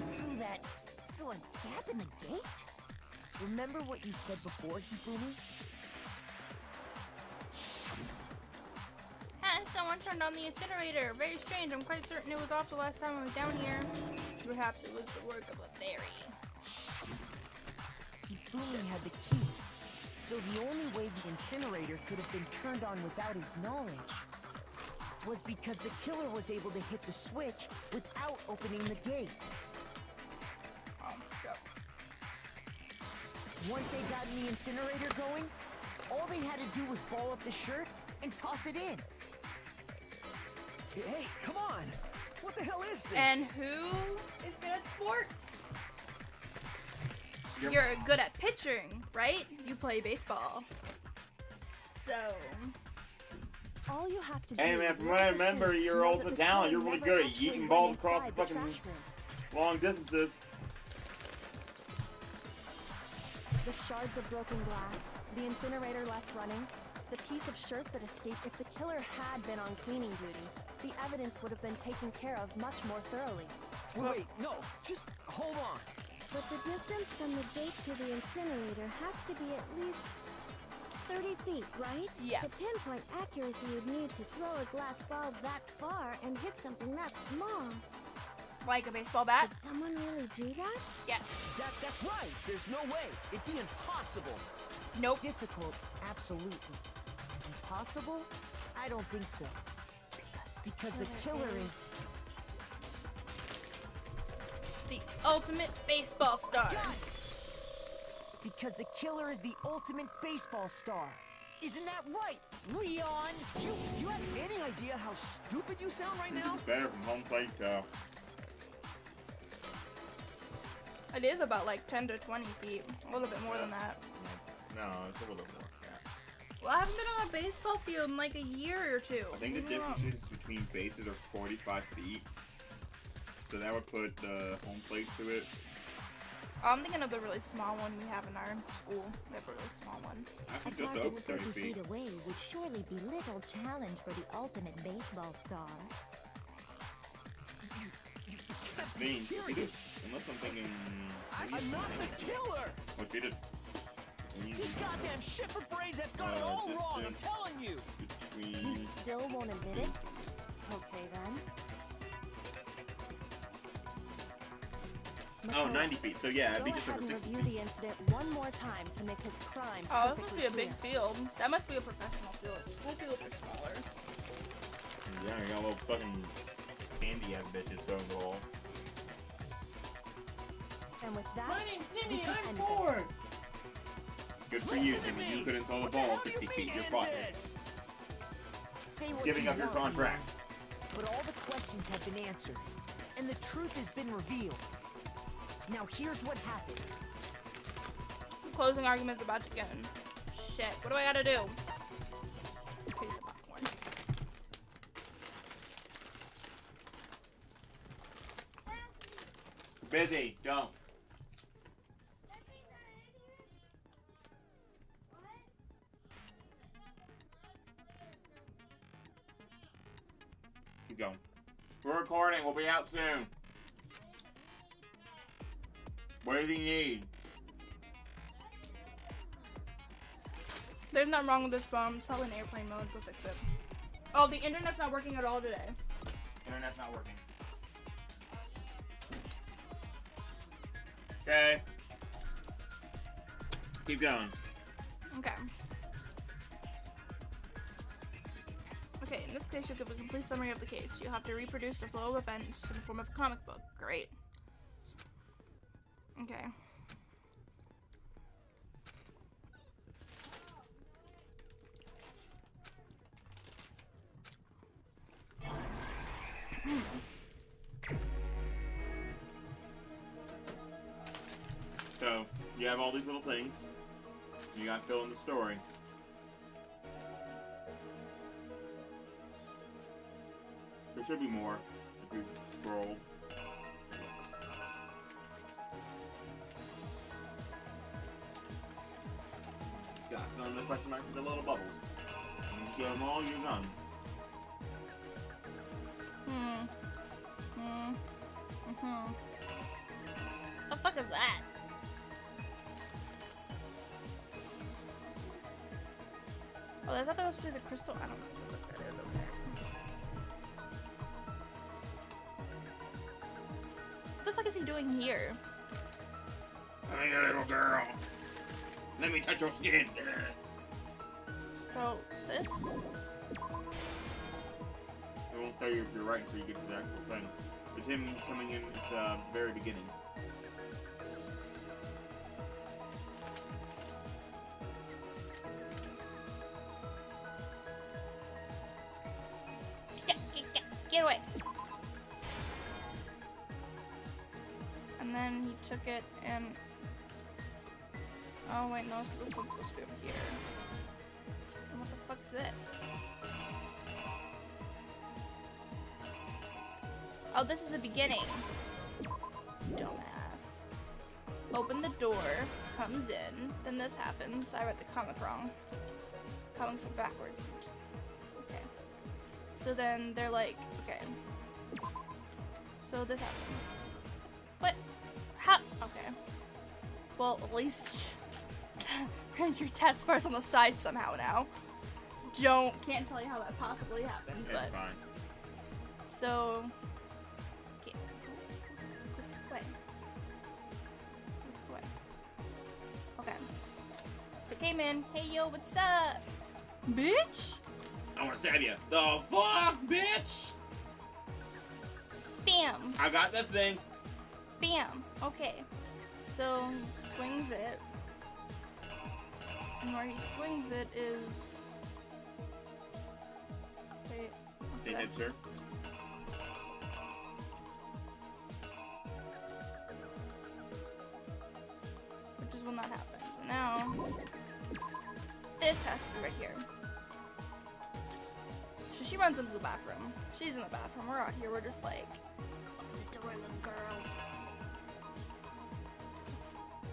S11: threw a gap in the gate?
S9: Remember what you said before, Hifumi?
S1: Someone turned on the incinerator. Very strange. I'm quite certain it was off the last time I was down here. Perhaps it was the work of a fairy.
S9: Hifumi had the key, so the only way the incinerator could have been turned on without his knowledge was because the killer was able to hit the switch without opening the gate. Once they got the incinerator going, all they had to do was ball up the shirt and toss it in.
S12: Hey, come on! What the hell is this?
S1: And who is good at sports? You're good at pitching, right? You play baseball. So...
S6: All you have to do
S2: Hey man,
S6: is
S2: from what I
S6: look at the
S2: remember,
S6: scene
S2: you're
S6: and know
S2: ultra
S6: that the
S2: talent. You're
S6: killer
S2: really
S6: never
S2: good at
S6: actually
S2: yeeting
S6: went
S2: balls across the
S6: inside
S2: fucking
S6: trash room.
S2: long distances.
S6: The shards of broken glass, the incinerator left running, the piece of shirt that escaped. If the killer had been on cleaning duty, the evidence would have been taken care of much more thoroughly.
S12: Wait, no, just hold on.
S15: But the distance from the gate to the incinerator has to be at least 30 feet, right?
S1: Yes.
S15: The pinpoint accuracy you'd need to throw a glass ball that far and hit something that small.
S1: Like a baseball bat?
S15: Did someone really do that?
S1: Yes.
S12: That's right. There's no way. It'd be impossible.
S1: Nope.
S9: Difficult, absolutely. Impossible? I don't think so. Because the killer is...
S1: The ultimate baseball star.
S9: Because the killer is the ultimate baseball star. Isn't that right, Leon?
S12: Do you have any idea how stupid you sound right now?
S2: It's better from home plate, though.
S1: It is about like 10 to 20 feet. A little bit more than that.
S2: No, it's a little more.
S1: Well, I haven't been on a baseball field in like a year or two.
S2: I think the differences between bases are 45 feet. So that would put the home plate to it.
S1: I'm thinking of the really small one we have in our school. We have a really small one.
S2: Actually,
S10: A
S2: just
S10: target
S2: over 30 feet.
S10: away would surely be little challenge for the ultimate baseball star.
S2: Me, unless I'm thinking...
S12: I'm not the killer!
S2: What did it?
S12: These goddamn shepherd braids have got it all wrong, I'm telling you!
S6: You still won't admit it? Okay then.
S2: Oh,
S6: Makoto,
S2: 90 feet. So yeah, it'd be
S6: go
S2: just
S6: ahead
S2: over
S6: and
S2: 60
S6: review
S2: feet.
S6: the incident one more time to make his crime
S1: Oh, this must be
S6: perfectly
S1: a big
S6: clear.
S1: field. That must be a professional field. School fields are smaller.
S2: Yeah, you got little fucking candy ass bitches throwing the ball.
S6: And with that,
S17: My name's
S6: we
S17: Timmy,
S6: can
S17: I'm
S6: end
S17: bored.
S2: Good for you, Timmy. You couldn't throw the ball 60 feet. You're fired.
S9: Say what
S2: Giving
S9: you
S2: up your
S9: want,
S2: contract.
S9: Leon, but all the questions have been answered, and the truth has been revealed. Now here's what happened.
S1: Closing argument's about to begin. Shit, what do I gotta do? Okay, the popcorn.
S2: Busy. Don't. Keep going. We're recording. We'll be out soon. What does he need?
S1: There's nothing wrong with this phone. It's probably in airplane mode. Go fix it. Oh, the internet's not working at all today.
S2: Internet's not working. Okay. Keep going.
S1: Okay. Okay, in this case, you'll give a complete summary of the case. You'll have to reproduce the flow of events in the form of a comic book. Great. Okay.
S2: So, you have all these little things. You got to fill in the story. There should be more if you scroll. Just got to fill in the question marks with the little bubbles. And you get them all, you're done.
S1: The fuck is that? Oh, I thought that was supposed to be the crystal. I don't know what that is over there. What the fuck is he doing here?
S2: Come here, little girl. Let me touch your skin.
S1: So, this?
S2: It won't tell you if you're right until you get to the actual thing. It's him coming in at the very beginning.
S1: Get away! And then he took it and... Oh wait, no, so this one's supposed to be over here. And what the fuck's this? Oh, this is the beginning. Dumbass. Open the door, comes in, then this happens. I read the comic wrong. Comics are backwards. Okay. So then they're like, okay. So this happened. What? How? Okay. Well, at least your task force on the side somehow now. Can't tell you how that possibly happened,
S2: It's
S1: but.
S2: fine.
S1: So. Okay. Quick way. Okay. So came in. Hey yo, what's up? Bitch?
S2: I want to stab you. The fuck, bitch?
S1: Bam.
S2: I got this thing.
S1: Bam. Okay. So he swings it. And where he swings it is. Wait.
S2: It hits her.
S1: Which is when that happens. Now, this has to be right here. So she runs into the bathroom. She's in the bathroom. We're out here. We're just like, open the door, little girl.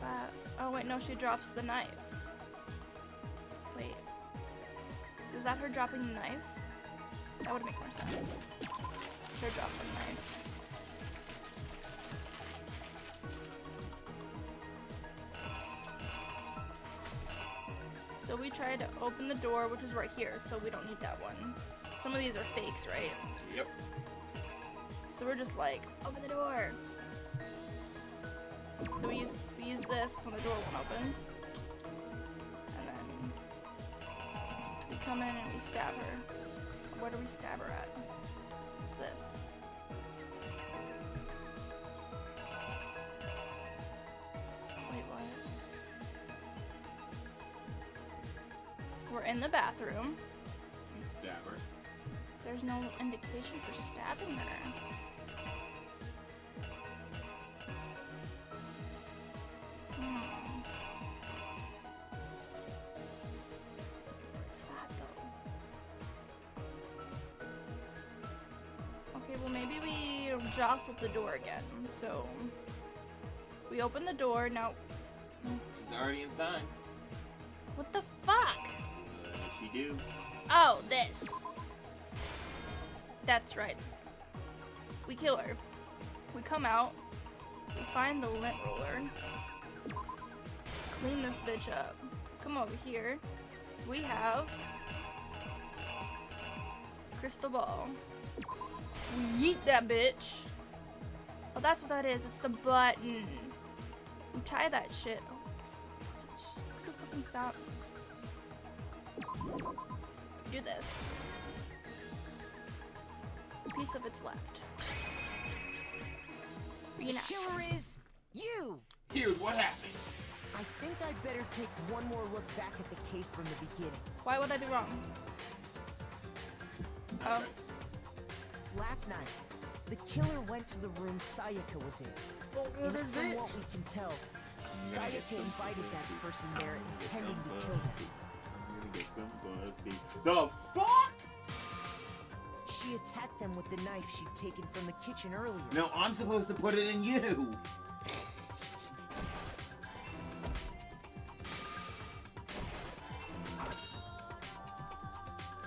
S1: That. Oh wait, no, she drops the knife. Wait. Is that her dropping the knife? That would make more sense. It's her dropping the knife. So we tried to open the door, which is right here, so we don't need that one. Some of these are fakes, right?
S2: Yep.
S1: So we're just like, open the door. So we use this when the door won't open. And then we come in and we stab her. Where do we stab her at? What's this? Wait, what? We're in the bathroom.
S2: And stab her.
S1: There's no indication for stabbing her. What's that though? Okay, well maybe we jostled the door again. So we open the door now.
S2: She's already inside.
S1: What the fuck?
S2: She do.
S1: Oh, this. That's right. We kill her. We come out. We find the lint roller. Clean this bitch up. Come over here. We have crystal ball. We yeet that bitch. Oh, that's what that is. It's the button. We tie that shit. Just fucking stop. Do this. A piece of it's left.
S9: The killer is you!
S2: Here's what happened.
S9: I think I'd better take one more look back at the case from the beginning.
S1: Why would I be wrong? Oh.
S9: Last night, the killer went to the room Sayaka was in. And from what we can tell, Sayaka invited that person there intending to kill them.
S2: I'm gonna get some pussy. The fuck?
S9: She attacked them with the knife she'd taken from the kitchen earlier.
S2: No, I'm supposed to put it in you.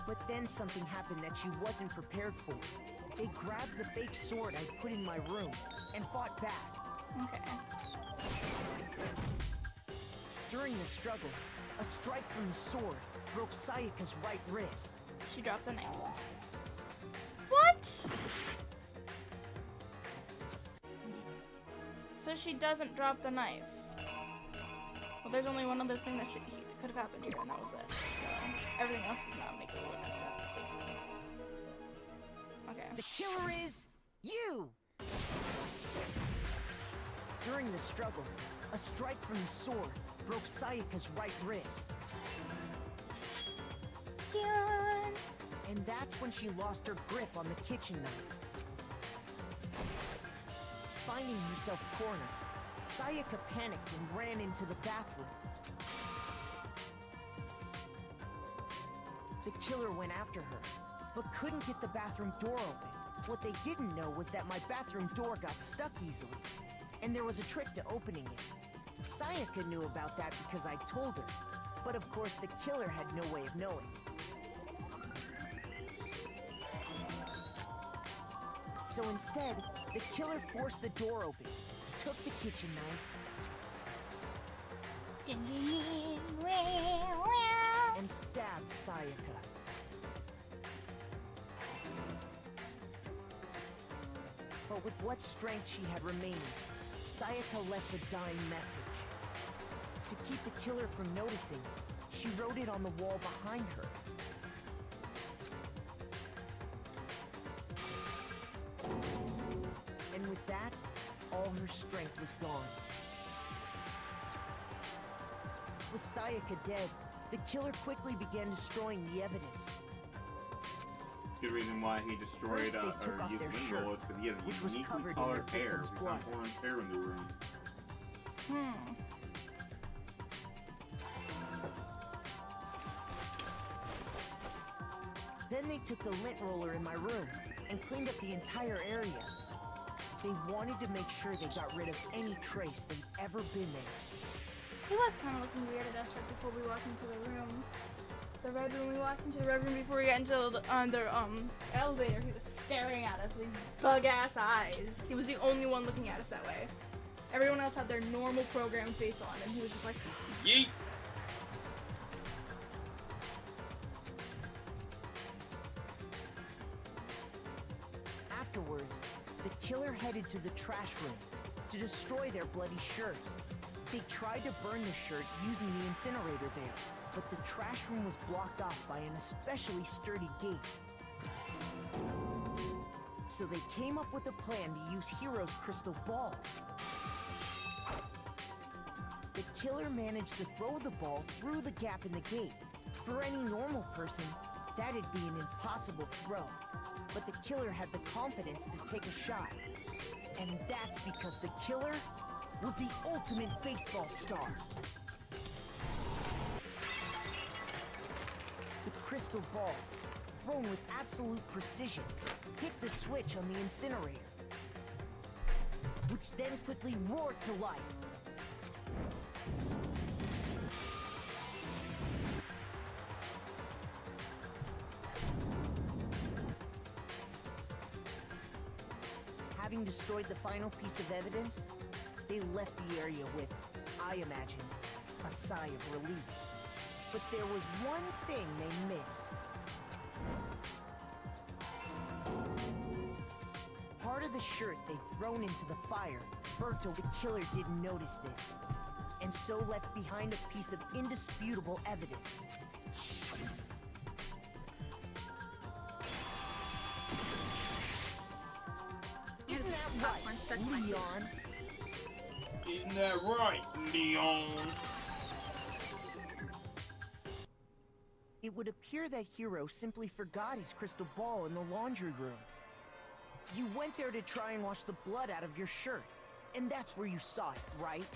S9: But then something happened that she wasn't prepared for. They grabbed the fake sword I'd put in my room and fought back.
S1: Okay.
S9: During the struggle, a strike from the sword broke Sayaka's right wrist.
S1: She dropped the knife. What? So she doesn't drop the knife. Well, there's only one other thing that could have happened here, and that was this. So everything else does not make a little bit of sense. Okay.
S9: The killer is you! During the struggle, a strike from the sword broke Sayaka's right wrist.
S1: Done.
S9: And that's when she lost her grip on the kitchen knife. Finding herself cornered, Sayaka panicked and ran into the bathroom. The killer went after her, but couldn't get the bathroom door open. What they didn't know was that my bathroom door got stuck easily, and there was a trick to opening it. Sayaka knew about that because I told her, but of course the killer had no way of knowing. So instead, the killer forced the door open, took the kitchen knife, and stabbed Sayaka. But with what strength she had remaining, Sayaka left a dying message. To keep the killer from noticing, she wrote it on the wall behind her. And with that, all her strength was gone. With Sayaka dead, the killer quickly began destroying the evidence.
S2: Good reason why he destroyed
S9: First, they took
S2: or
S9: off
S2: used
S9: their
S2: lint
S9: shirt,
S2: rollers because he has
S9: which was
S2: uniquely
S9: covered in
S2: colored
S9: their
S2: hair.
S9: victim's
S2: We
S9: blood.
S2: found orange hair in the room.
S9: Then they took the lint roller in my room and cleaned up the entire area. They wanted to make sure they got rid of any trace they'd ever been there.
S1: He was kind of looking weird at us right before we walked into the room. The red room. We walked into the red room before we got into the elevator. He was staring at us with these bug-ass eyes. He was the only one looking at us that way. Everyone else had their normal program face on, and he was just like,
S2: yeet!
S9: Afterwards, the killer headed to the trash room, to destroy their bloody shirt. They tried to burn the shirt using the incinerator there, but the trash room was blocked off by an especially sturdy gate. So they came up with a plan to use Hero's crystal ball. The killer managed to throw the ball through the gap in the gate. For any normal person, that'd be an impossible throw. But the killer had the confidence to take a shot. And that's because the killer was the ultimate baseball star. The crystal ball, thrown with absolute precision, hit the switch on the incinerator, which then quickly roared to life. Having destroyed the final piece of evidence, they left the area with, I imagine, a sigh of relief. But there was one thing they missed. Part of the shirt they'd thrown into the fire, Berto the killer didn't notice this, and so left behind a piece of indisputable evidence. Isn't that right, Leon?
S2: Isn't that right, Leon?
S9: It would appear that Hero simply forgot his crystal ball in the laundry room. You went there to try and wash the blood out of your shirt, and that's where you saw it, right?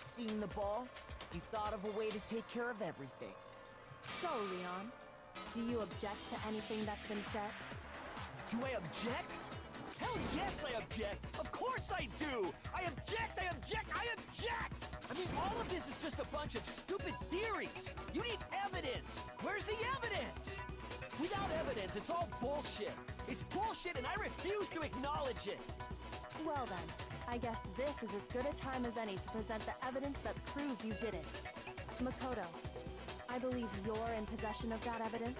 S9: Seeing the ball, you thought of a way to take care of everything.
S6: So, Leon, do you object to anything that's been said?
S12: Do I object? Hell yes, I object! Of course I do! I object! I object! I object! I mean, all of this is just a bunch of stupid theories! You need evidence! Where's the evidence? Without evidence, it's all bullshit! It's bullshit and I refuse to acknowledge it!
S6: Well then, I guess this is as good a time as any to present the evidence that proves you did it. Makoto, I believe you're in possession of that evidence.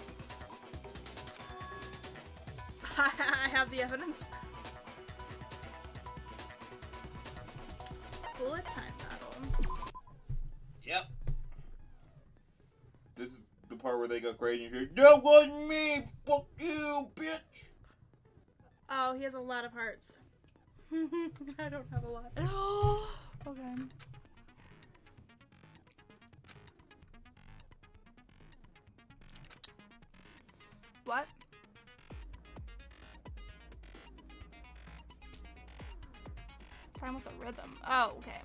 S1: I have the evidence. Bullet time battle.
S2: Yep. This is the part where they go crazy and say, "That wasn't me! Fuck you, bitch!"
S1: Oh, he has a lot of hearts. I don't have a lot. Oh, okay. What? Time with the rhythm. Oh, okay.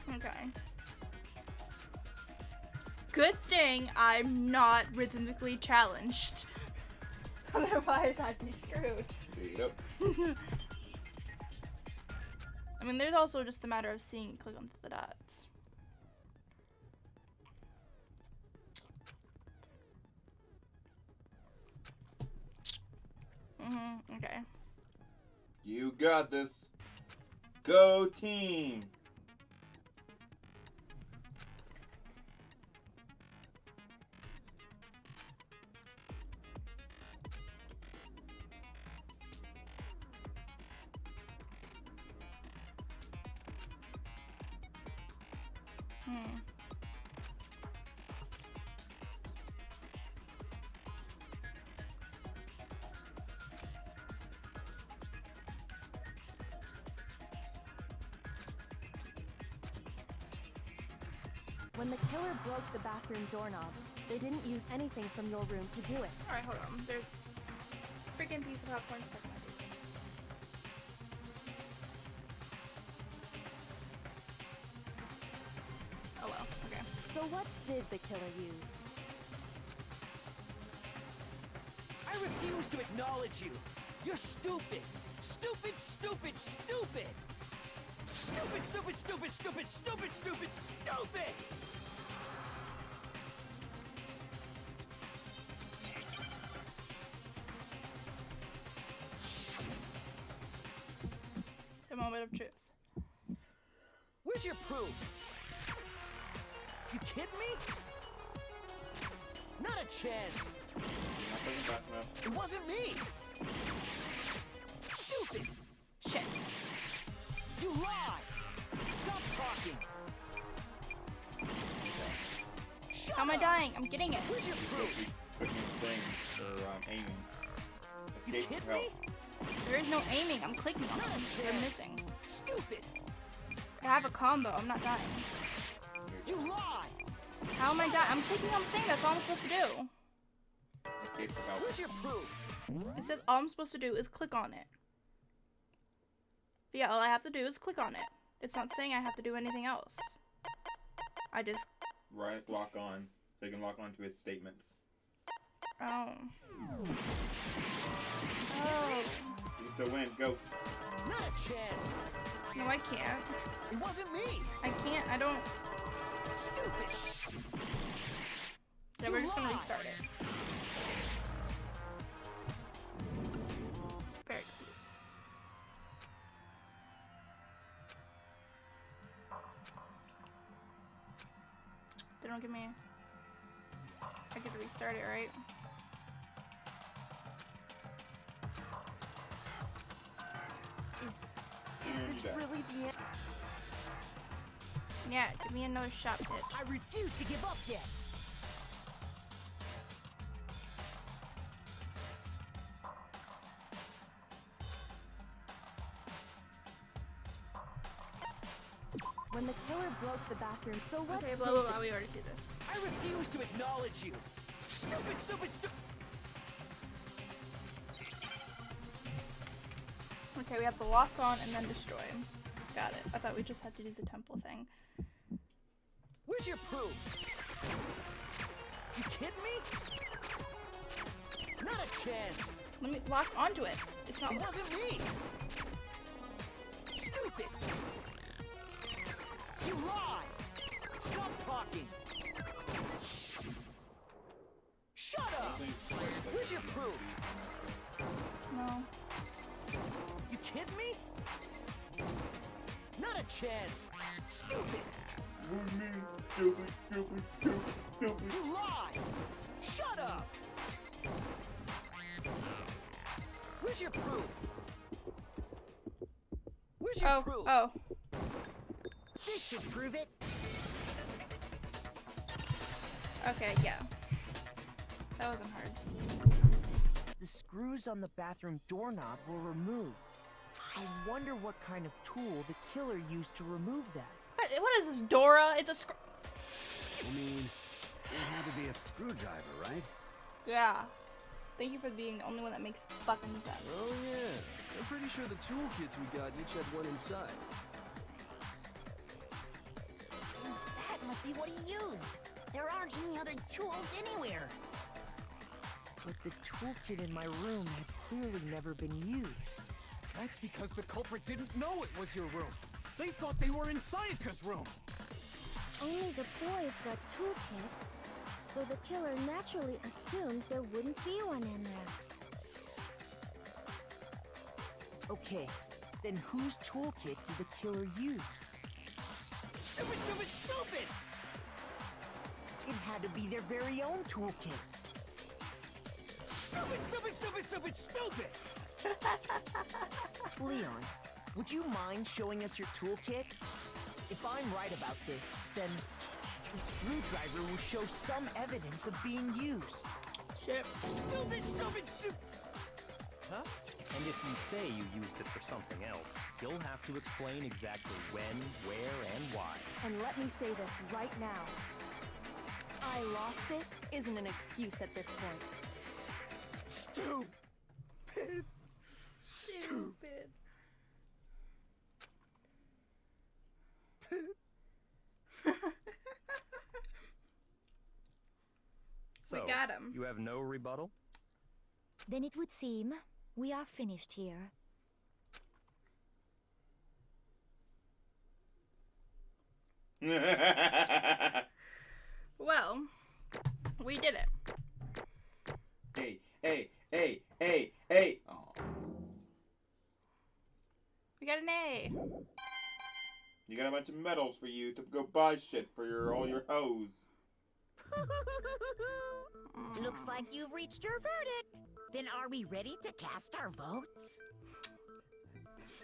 S1: Okay. Good thing I'm not rhythmically challenged. Otherwise, I'd be screwed.
S2: Yep.
S1: I mean, there's also just a matter of seeing click onto the dots. Okay.
S2: You got this. Go team.
S6: When the killer broke the bathroom doorknob, they didn't use anything from your room to do it.
S1: Alright, hold on. There's a freaking piece of popcorn stuck in my face. Oh well, okay.
S6: So what did the killer use?
S12: I refuse to acknowledge you! You're stupid! Stupid, stupid, stupid! Stupid, stupid, stupid, stupid, stupid, stupid, stupid!
S1: The moment of truth.
S12: Where's your proof? You kidding me? Not a chance.
S2: Not looking fast enough.
S12: It wasn't me. Stupid.
S1: Shit.
S12: You lie. Stop talking.
S1: How am I dying? I'm getting it.
S12: Where's your proof?
S2: Clicking thing or aiming.
S12: You
S2: Escape
S12: kidding
S2: for help.
S12: me?
S1: There is no aiming. I'm clicking on them. They're missing.
S12: Stupid.
S1: I have a combo. I'm not dying.
S12: You lie.
S1: How am I dying? I'm clicking on the thing. That's all I'm supposed to do.
S2: Escape for help.
S12: Where's your proof?
S1: It says all I'm supposed to do is click on it. But yeah, all I have to do is click on it. It's not saying I have to do anything else. I just...
S2: Right, lock on. So you can lock on to his statements.
S1: Oh. Oh.
S2: You can still win. Go.
S12: Not a chance.
S1: No, I can't.
S12: It wasn't me.
S1: I can't. I don't...
S12: Stupid.
S1: Yeah, we're just gonna restart it. Very confused. They don't give me... I get to restart it, right?
S9: Is this really the end?
S1: Yeah, give me another shot, bitch.
S3: I refuse to give up yet.
S6: When the killer broke the bathroom, so what?
S1: Okay, blah, blah, blah. We already see this.
S12: I refuse to acknowledge you. Stupid, stupid, stupid.
S1: Okay, we have to lock on and then destroy. Got it. I thought we just had to do the temple thing.
S12: Where's your proof? You kidding me? Not a chance.
S1: Let me lock onto it. It's not.
S12: It wasn't me. Stupid. You lie. Stop talking. Shut up. Where's your proof?
S1: No.
S12: You kidding me? Not a chance. Stupid.
S2: Stupid, stupid, stupid, stupid.
S12: You lie. Shut up. Where's your proof? Where's your proof?
S1: Oh.
S3: This should prove it.
S1: Okay, yeah. That wasn't hard.
S9: The screws on the bathroom doorknob were removed. I wonder what kind of tool the killer used to remove that.
S1: What is this, Dora? It's a screw.
S14: I mean, it had to be a screwdriver, right?
S1: Yeah. Thank you for being the only one that makes fucking sense.
S8: Oh yeah, I'm pretty sure the toolkits we got each had one inside.
S11: That must be what he used. There aren't any other tools anywhere.
S9: But the toolkit in my room had clearly never been used.
S16: That's because the culprit didn't know it was your room. They thought they were in Sayaka's room.
S7: Only the boys got toolkits, so the killer naturally assumed there wouldn't be one in there.
S9: Okay, then whose toolkit did the killer use?
S12: Stupid, stupid, stupid!
S9: It had to be their very own toolkit.
S12: Stupid, stupid, stupid, stupid, stupid!
S9: Leon, would you mind showing us your toolkit? If I'm right about this, then the screwdriver will show some evidence of being used.
S1: Shit.
S12: Stupid, stupid, stupid!
S4: Huh? And if you say you used it for something else, you'll have to explain exactly when, where, and why.
S6: And let me say this right now. I lost it isn't an excuse at this point.
S12: Stupid.
S1: Stupid.
S4: So,
S1: we got him.
S4: You have no rebuttal?
S10: Then it would seem we are finished here.
S1: Well, we did it.
S2: Hey. Oh.
S1: We got an A.
S2: You got a bunch of medals for you to go buy shit for all your hoes.
S3: Looks like you've reached your verdict. Then are we ready to cast our votes?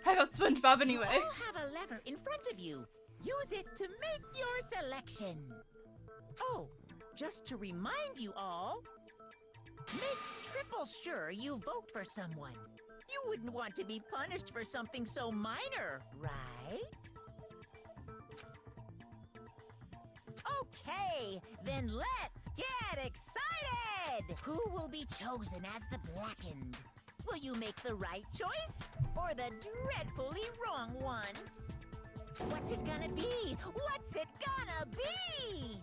S1: I got SpongeBob anyway.
S3: You all have a lever in front of you. Use it to make your selection. Oh, just to remind you all, make triple sure you vote for someone. You wouldn't want to be punished for something so minor, right? Okay, then let's get excited! Who will be chosen as the Blackened? Will you make the right choice or the dreadfully wrong one? What's it gonna be? What's it gonna be?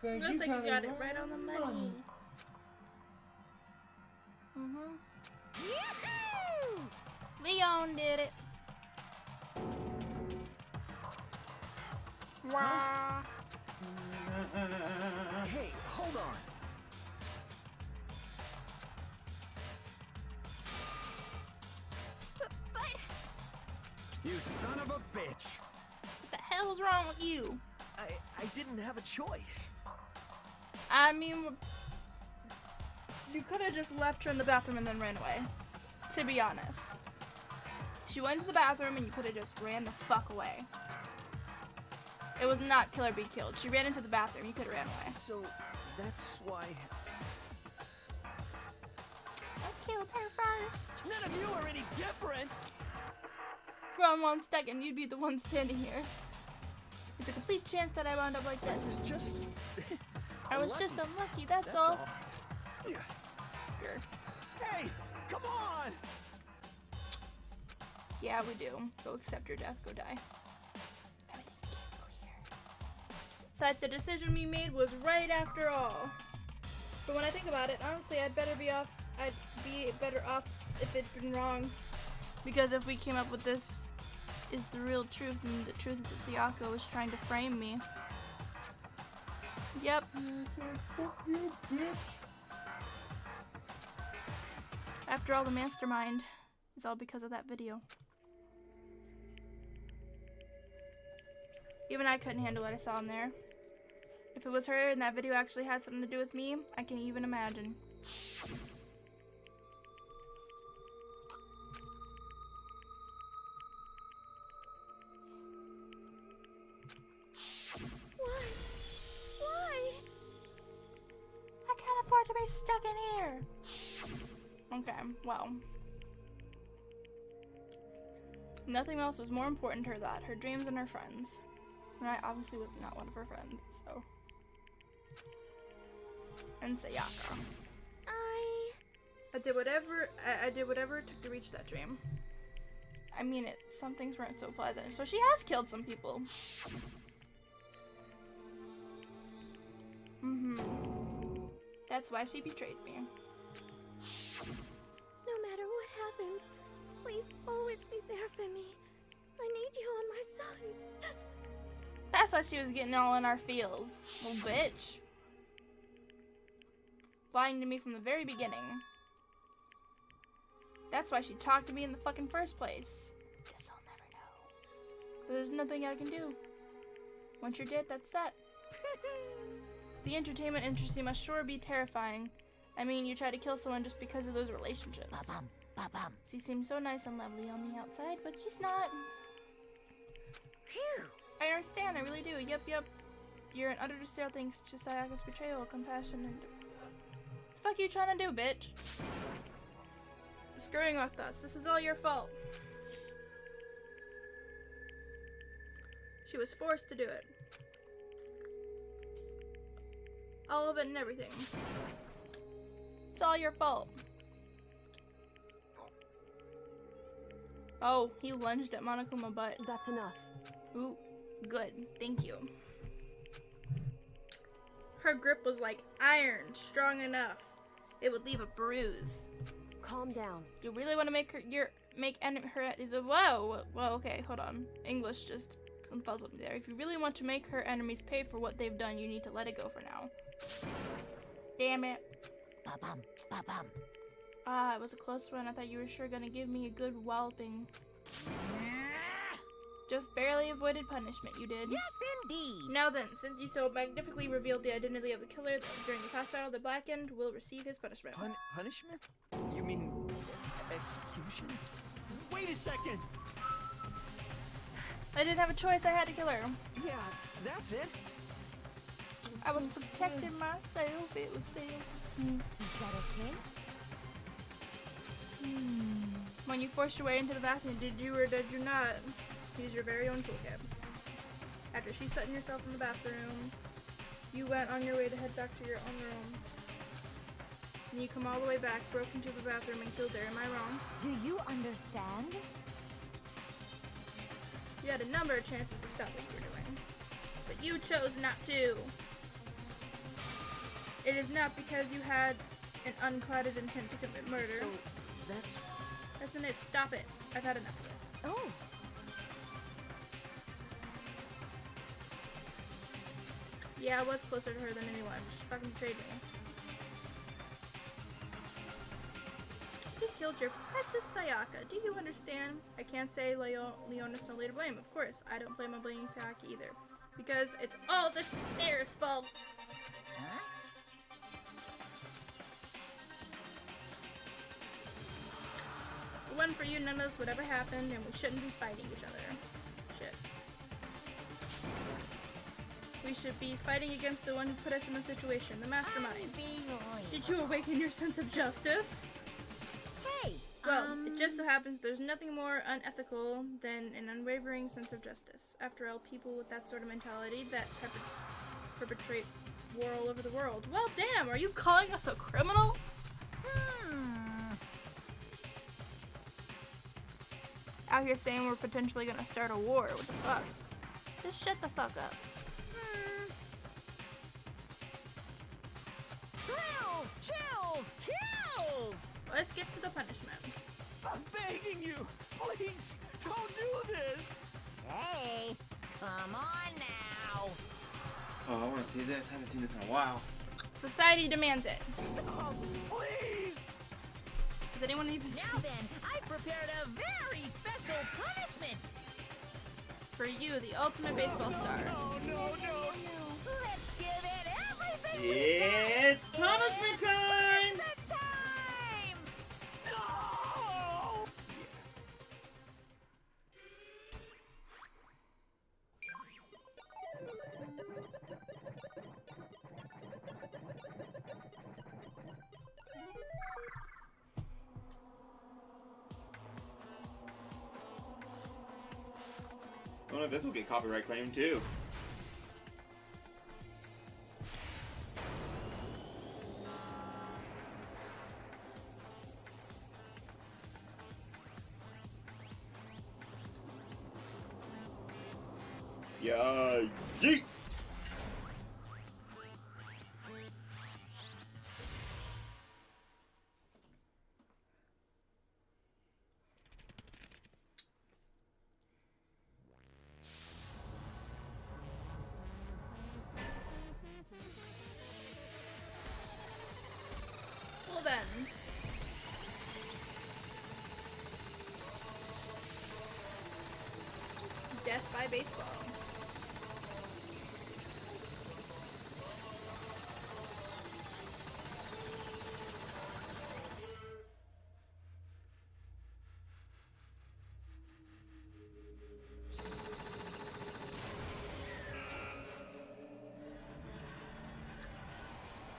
S1: Looks like you got it right on the money.
S3: Yahoo!
S1: Leon did it. Wow.
S12: Hey, hold on.
S1: But
S14: You son of a bitch!
S1: what the hell's wrong with you?
S12: I didn't have a choice.
S1: I mean, you could have just left her in the bathroom and then ran away. To be honest. She went to the bathroom and you could have just ran the fuck away. It was not kill or be killed. She ran into the bathroom. You could have ran away.
S12: So, that's why...
S1: I killed her first.
S12: None of you are any different!
S1: Wrong 1 second, you'd be the one standing here. It's a complete chance that I wound up like this. I was just unlucky, that's all.
S12: Yeah. Hey, come on!
S1: Yeah, we do. Go accept your death, go die. Everything became clear. That the decision we made was right after all. But when I think about it, honestly, I'd be better off if it'd been wrong. Because if we came up with this is the real truth, and the truth is that Sayaka was trying to frame me. Yep. After all, the mastermind is all because of that video. Even I couldn't handle what I saw in there. If it was her and that video actually had something to do with me, I can even imagine.
S15: Why?
S1: I can't afford to be stuck in here. Okay, well. Nothing else was more important to her than her dreams and her friends. And I obviously was not one of her friends, so. And Sayaka. I did whatever it took to reach that dream. I mean, some things weren't so pleasant. So she has killed some people. That's why she betrayed me.
S15: No matter what happens, please always be there for me. I need you on my side.
S1: That's why she was getting all in our feels. Little bitch. Lying to me from the very beginning. That's why she talked to me in the fucking first place. Guess I'll never know. But there's nothing I can do. Once you're dead, that's that. The entertainment industry must sure be terrifying. I mean, you try to kill someone just because of those relationships. She seems so nice and lovely on the outside, but she's not.
S3: Phew.
S1: I understand, I really do. Yep. You're an utter despair thanks to Sayaka's betrayal, compassion, and... The fuck you trying to do, bitch? Screwing with us. This is all your fault. She was forced to do it. All of it and everything. It's all your fault. Oh, he lunged at Monokuma butt.
S6: That's enough.
S1: Ooh, good. Thank you. Her grip was like iron, strong enough. It would leave a bruise.
S6: Calm down.
S1: You really want to make her make whoa, okay, hold on. English just confuzzled me there. If you really want to make her enemies pay for what they've done, you need to let it go for now. Damn it.
S3: Ba-bum, ba-bum.
S1: Ah, it was a close one. I thought you were sure gonna give me a good walloping. Just barely avoided punishment, you did.
S3: Yes, indeed.
S1: Now then, since you so magnificently revealed the identity of the killer during the class trial, the Blackened will receive his punishment.
S12: Punishment? You mean execution? Wait a second!
S1: I didn't have a choice. I had to kill her.
S12: Yeah, that's it.
S1: I was protecting myself. It was safe.
S10: Is that okay?
S1: When you forced your way into the bathroom, did you or did you not use your very own toolkit? After she shut yourself in the bathroom, you went on your way to head back to your own room. And you come all the way back, broke into the bathroom, and killed her. Am I wrong?
S10: Do you understand?
S1: You had a number of chances to stop what you were doing, but you chose not to. It is not because you had an unclouded intent to commit murder.
S12: So, that's...
S1: Isn't it? Stop it. I've had enough of this.
S10: Oh.
S1: Yeah, I was closer to her than anyone. She fucking betrayed me. You killed your precious Sayaka. Do you understand? I can't say Leona's solely to blame. Of course, I don't blame blaming Sayaka either. Because it's all this pair's fault.
S3: Huh?
S1: If it wasn't for you, none of this would ever happen, and we shouldn't be fighting each other. Shit. We should be fighting against the one who put us in the situation, the mastermind. Did you awaken your sense of justice?
S3: Hey,
S1: well, it just so happens there's nothing more unethical than an unwavering sense of justice. After all, people with that sort of mentality that perpetrate war all over the world. Well, damn, are you calling us a criminal? Out here saying we're potentially gonna start a war. What the fuck? Just shut the fuck up.
S12: Thrills, chills, kills!
S1: Let's get to the punishment.
S12: I'm begging you, please, don't do this!
S3: Hey, come on now.
S2: Oh, I want to see this. I haven't seen this in a while.
S1: Society demands it.
S12: Stop, please!
S1: Does anyone even...
S3: Now then, I prepared a very special punishment.
S1: For you, the ultimate baseball star.
S12: No.
S3: Let's give it everything
S2: It's punishment time!
S3: Punishment time!
S12: No!
S2: Oh no, this will get copyright claim too. Yeah, yeet!
S1: Well then. Death by baseball.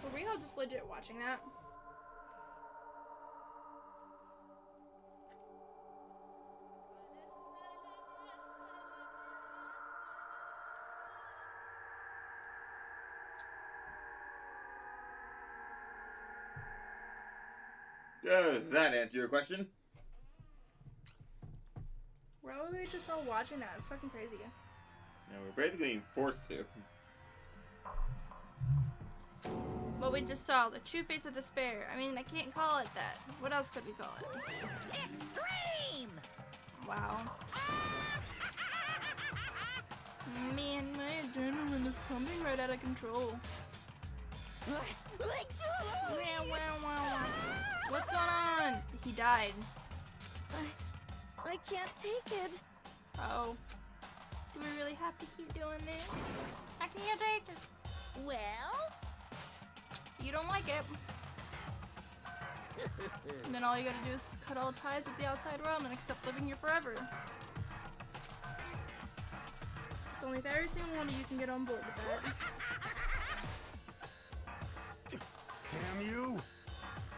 S1: Were we all just legit watching that?
S2: Does that answer your question?
S1: Why were we just all watching that? It's fucking crazy.
S2: No, we're basically being forced to.
S1: What we just saw, the true face of despair. I mean, I can't call it that. What else could we call it?
S3: Extreme!
S1: Wow. Man, my adrenaline is pumping right out of control. What's going on? He died.
S7: I can't take it.
S1: Oh. Do we really have to keep doing this? I can't take it.
S3: Well?
S1: You don't like it. And then all you gotta do is cut all ties with the outside world and accept living here forever. It's only if every single one of you can get on board with that.
S14: Damn you!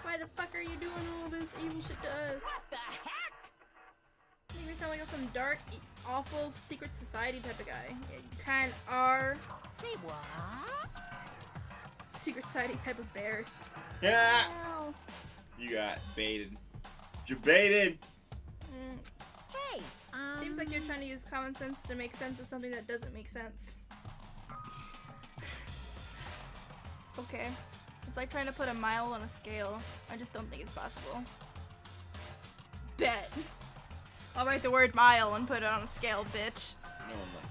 S1: Why the fuck are you doing all this evil shit to us?
S3: What the heck?
S1: You make me sound like I'm some dark, awful, secret society type of guy. Yeah, you kinda are.
S3: Say what?
S1: Secret society type of bear.
S2: Yeah.
S1: Ow.
S2: You got baited. You're baited.
S3: Hey,
S1: Seems like you're trying to use common sense to make sense of something that doesn't make sense. Okay. It's like trying to put a mile on a scale. I just don't think it's possible. Bet. I'll write the word mile and put it on a scale, bitch.
S2: No, I'm not.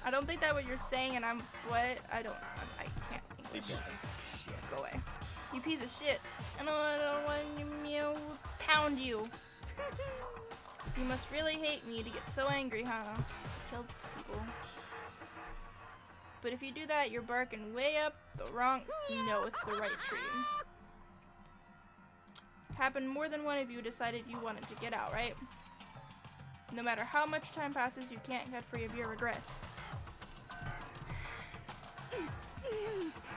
S1: I don't think that's what you're saying, and I'm what? I can't English. Go away. You piece of shit. I don't want to pound you. You must really hate me to get so angry, huh? Kill people. But if you do that, you're barking way up the wrong. No, it's the right tree. Happened more than one of you decided you wanted to get out, right? No matter how much time passes, you can't get free of your regrets.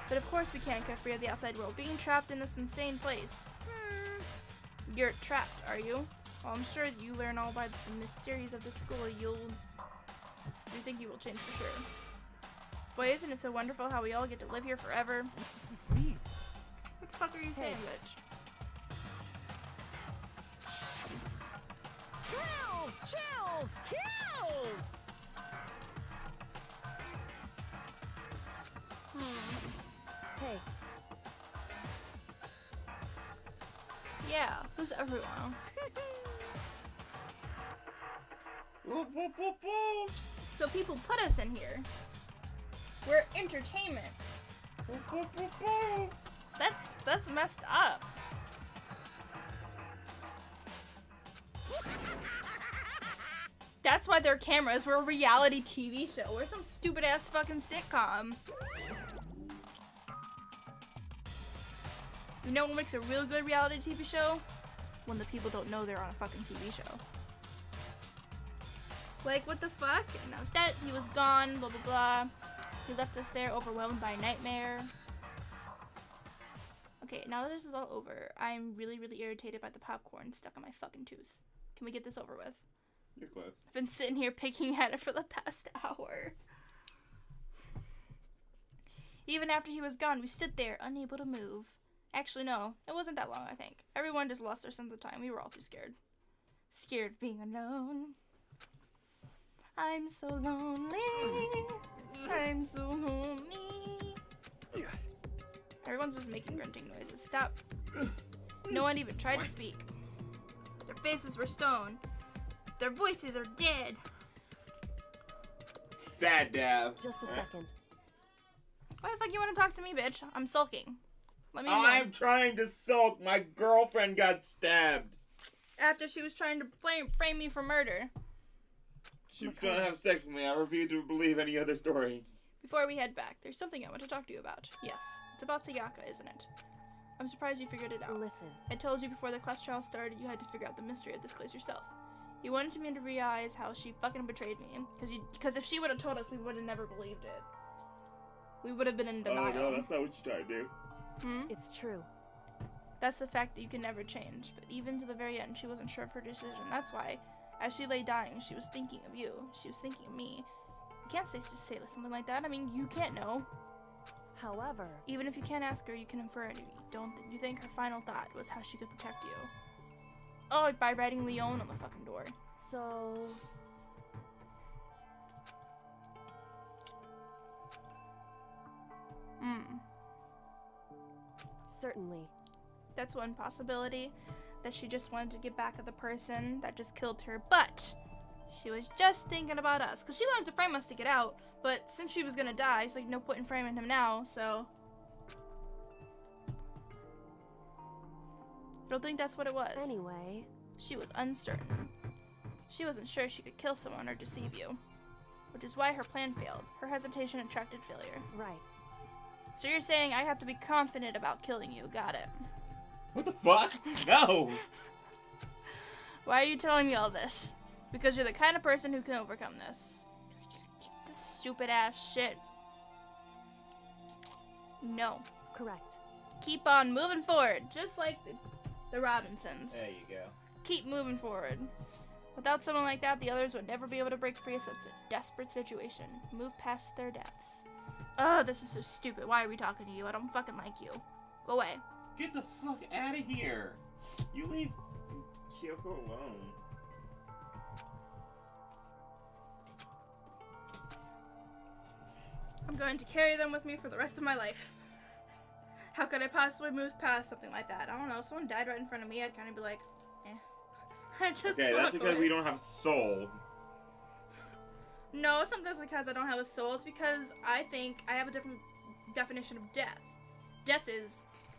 S1: But of course we can't get free of the outside world, being trapped in this insane place. You're trapped, are you? Well, I'm sure you learn all by the mysteries of this school. You think you will change for sure. Boy, isn't it so wonderful how we all get to live here forever?
S9: What does this mean?
S1: What the fuck are you saying, bitch?
S3: Kills! Chills! Kills!
S6: Hey.
S1: Yeah, who's everyone? So people put us in here. We're entertainment. That's messed up. That's why they're cameras. We're a reality TV show. We're some stupid ass fucking sitcom. You know what makes a real good reality TV show? When the people don't know they're on a fucking TV show. Like, what the fuck? Now that he was gone, blah blah blah. He left us there overwhelmed by a nightmare. Okay, now that this is all over, I'm really, really irritated by the popcorn stuck on my fucking tooth. Can we get this over with?
S2: You're close.
S1: I've been sitting here picking at it for the past hour. Even after he was gone, we stood there, unable to move. Actually, no, it wasn't that long, I think. Everyone just lost their sense of time. We were all too scared. Scared of being alone. I'm so lonely. I'm so lonely. Everyone's just making grunting noises. Stop. No one even tried to speak. Their faces were stone. Their voices are dead.
S2: Sad, Dav.
S6: Just a second.
S1: Why the fuck you want to talk to me, bitch? I'm sulking. Let me know.
S2: I'm trying to sulk. My girlfriend got stabbed.
S1: After she was trying to frame me for murder.
S2: She was trying to have sex with me. I refuse to believe any other story.
S1: Before we head back, there's something I want to talk to you about. Yes, it's about Sayaka, isn't it? I'm surprised you figured it out.
S6: Listen.
S1: I told you before the class trial started you had to figure out the mystery of this place yourself. You wanted me to realize how she fucking betrayed me. Because if she would have told us, we would have never believed it. We would have been in denial.
S2: Oh no, that's not what you tried to do.
S6: It's true.
S1: That's the fact that you can never change. But even to the very end, she wasn't sure of her decision. That's why, as she lay dying, she was thinking of you. She was thinking of me. You can't just say something like that. I mean, you can't know.
S6: However,
S1: even if you can't ask her, you can infer it. Don't you think her final thought was how she could protect you? Oh, by writing Leon on the fucking door.
S6: So... Certainly.
S1: That's one possibility, that she just wanted to get back at the person that just killed her, but she was just thinking about us, because she wanted to frame us to get out, but since she was gonna die, she's like, no point in framing him now, so... I don't think that's what it was.
S6: Anyway...
S1: She was uncertain. She wasn't sure she could kill someone or deceive you, which is why her plan failed. Her hesitation attracted failure.
S6: Right.
S1: So you're saying I have to be confident about killing you. Got it.
S2: What the fuck? No!
S1: Why are you telling me all this? Because you're the kind of person who can overcome this. This stupid ass shit. No.
S6: Correct.
S1: Keep on moving forward, just like the Robinsons.
S2: There you go.
S1: Keep moving forward. Without someone like that, the others would never be able to break free of such a desperate situation. Move past their deaths. Ugh, this is so stupid. Why are we talking to you? I don't fucking like you. Go away.
S2: Get the fuck out of here. You leave Kyoko alone.
S1: I'm going to carry them with me for the rest of my life. How could I possibly move past something like that? I don't know. If someone died right in front of me, I'd kind of be like, eh. I'd just
S2: Okay, that's
S1: walk
S2: because
S1: away.
S2: we don't have soul.
S1: No, it's not just because I don't have a soul. It's because I think I have a different definition of death. Death is,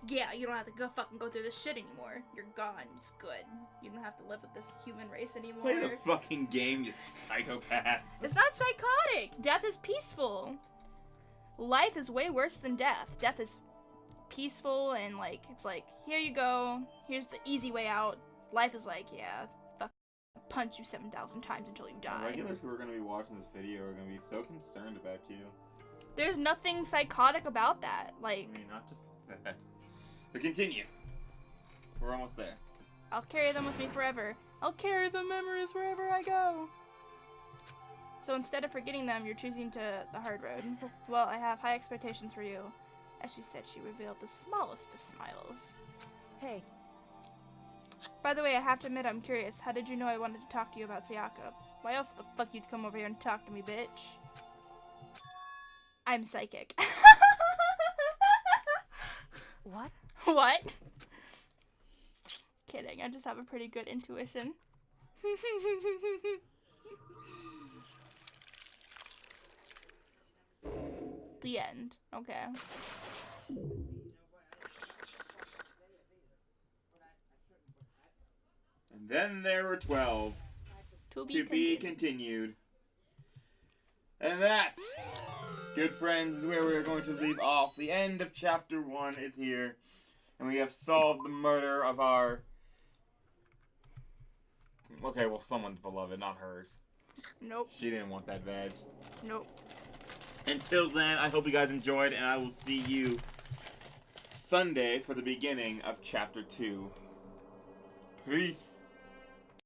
S1: yeah, you don't have to fucking go through this shit anymore. You're gone. It's good. You don't have to live with this human race anymore.
S2: Play the fucking game, you psychopath.
S1: It's not psychotic. Death is peaceful. Life is way worse than death. Death is peaceful and like, it's like, here you go. Here's the easy way out. Life is like, yeah, fuck, punch you 7,000 times until you
S2: The
S1: die.
S2: regulars who are going to be watching this video are going to be so concerned about you.
S1: There's nothing psychotic about that. Like,
S2: I mean, not just that. But continue. We're almost there.
S1: I'll carry them with me forever. I'll carry the memories wherever I go. So instead of forgetting them, you're choosing the hard road. Well, I have high expectations for you. As she said, she revealed the smallest of smiles.
S6: Hey.
S1: By the way, I have to admit, I'm curious. How did you know I wanted to talk to you about Sayaka? Why else the fuck you'd come over here and talk to me, bitch? I'm psychic.
S6: What?
S1: What? Kidding, I just have a pretty good intuition. The end. Okay.
S2: And then there were 12.
S1: To be
S2: continued. And that, good friends, is where we are going to leave off. The end of chapter 1 is here. And we have solved the murder of our... Okay, well, someone's beloved, not hers.
S1: Nope.
S2: She didn't want that badge.
S1: Nope.
S2: Until then, I hope you guys enjoyed, and I will see you Sunday for the beginning of chapter 2. Peace.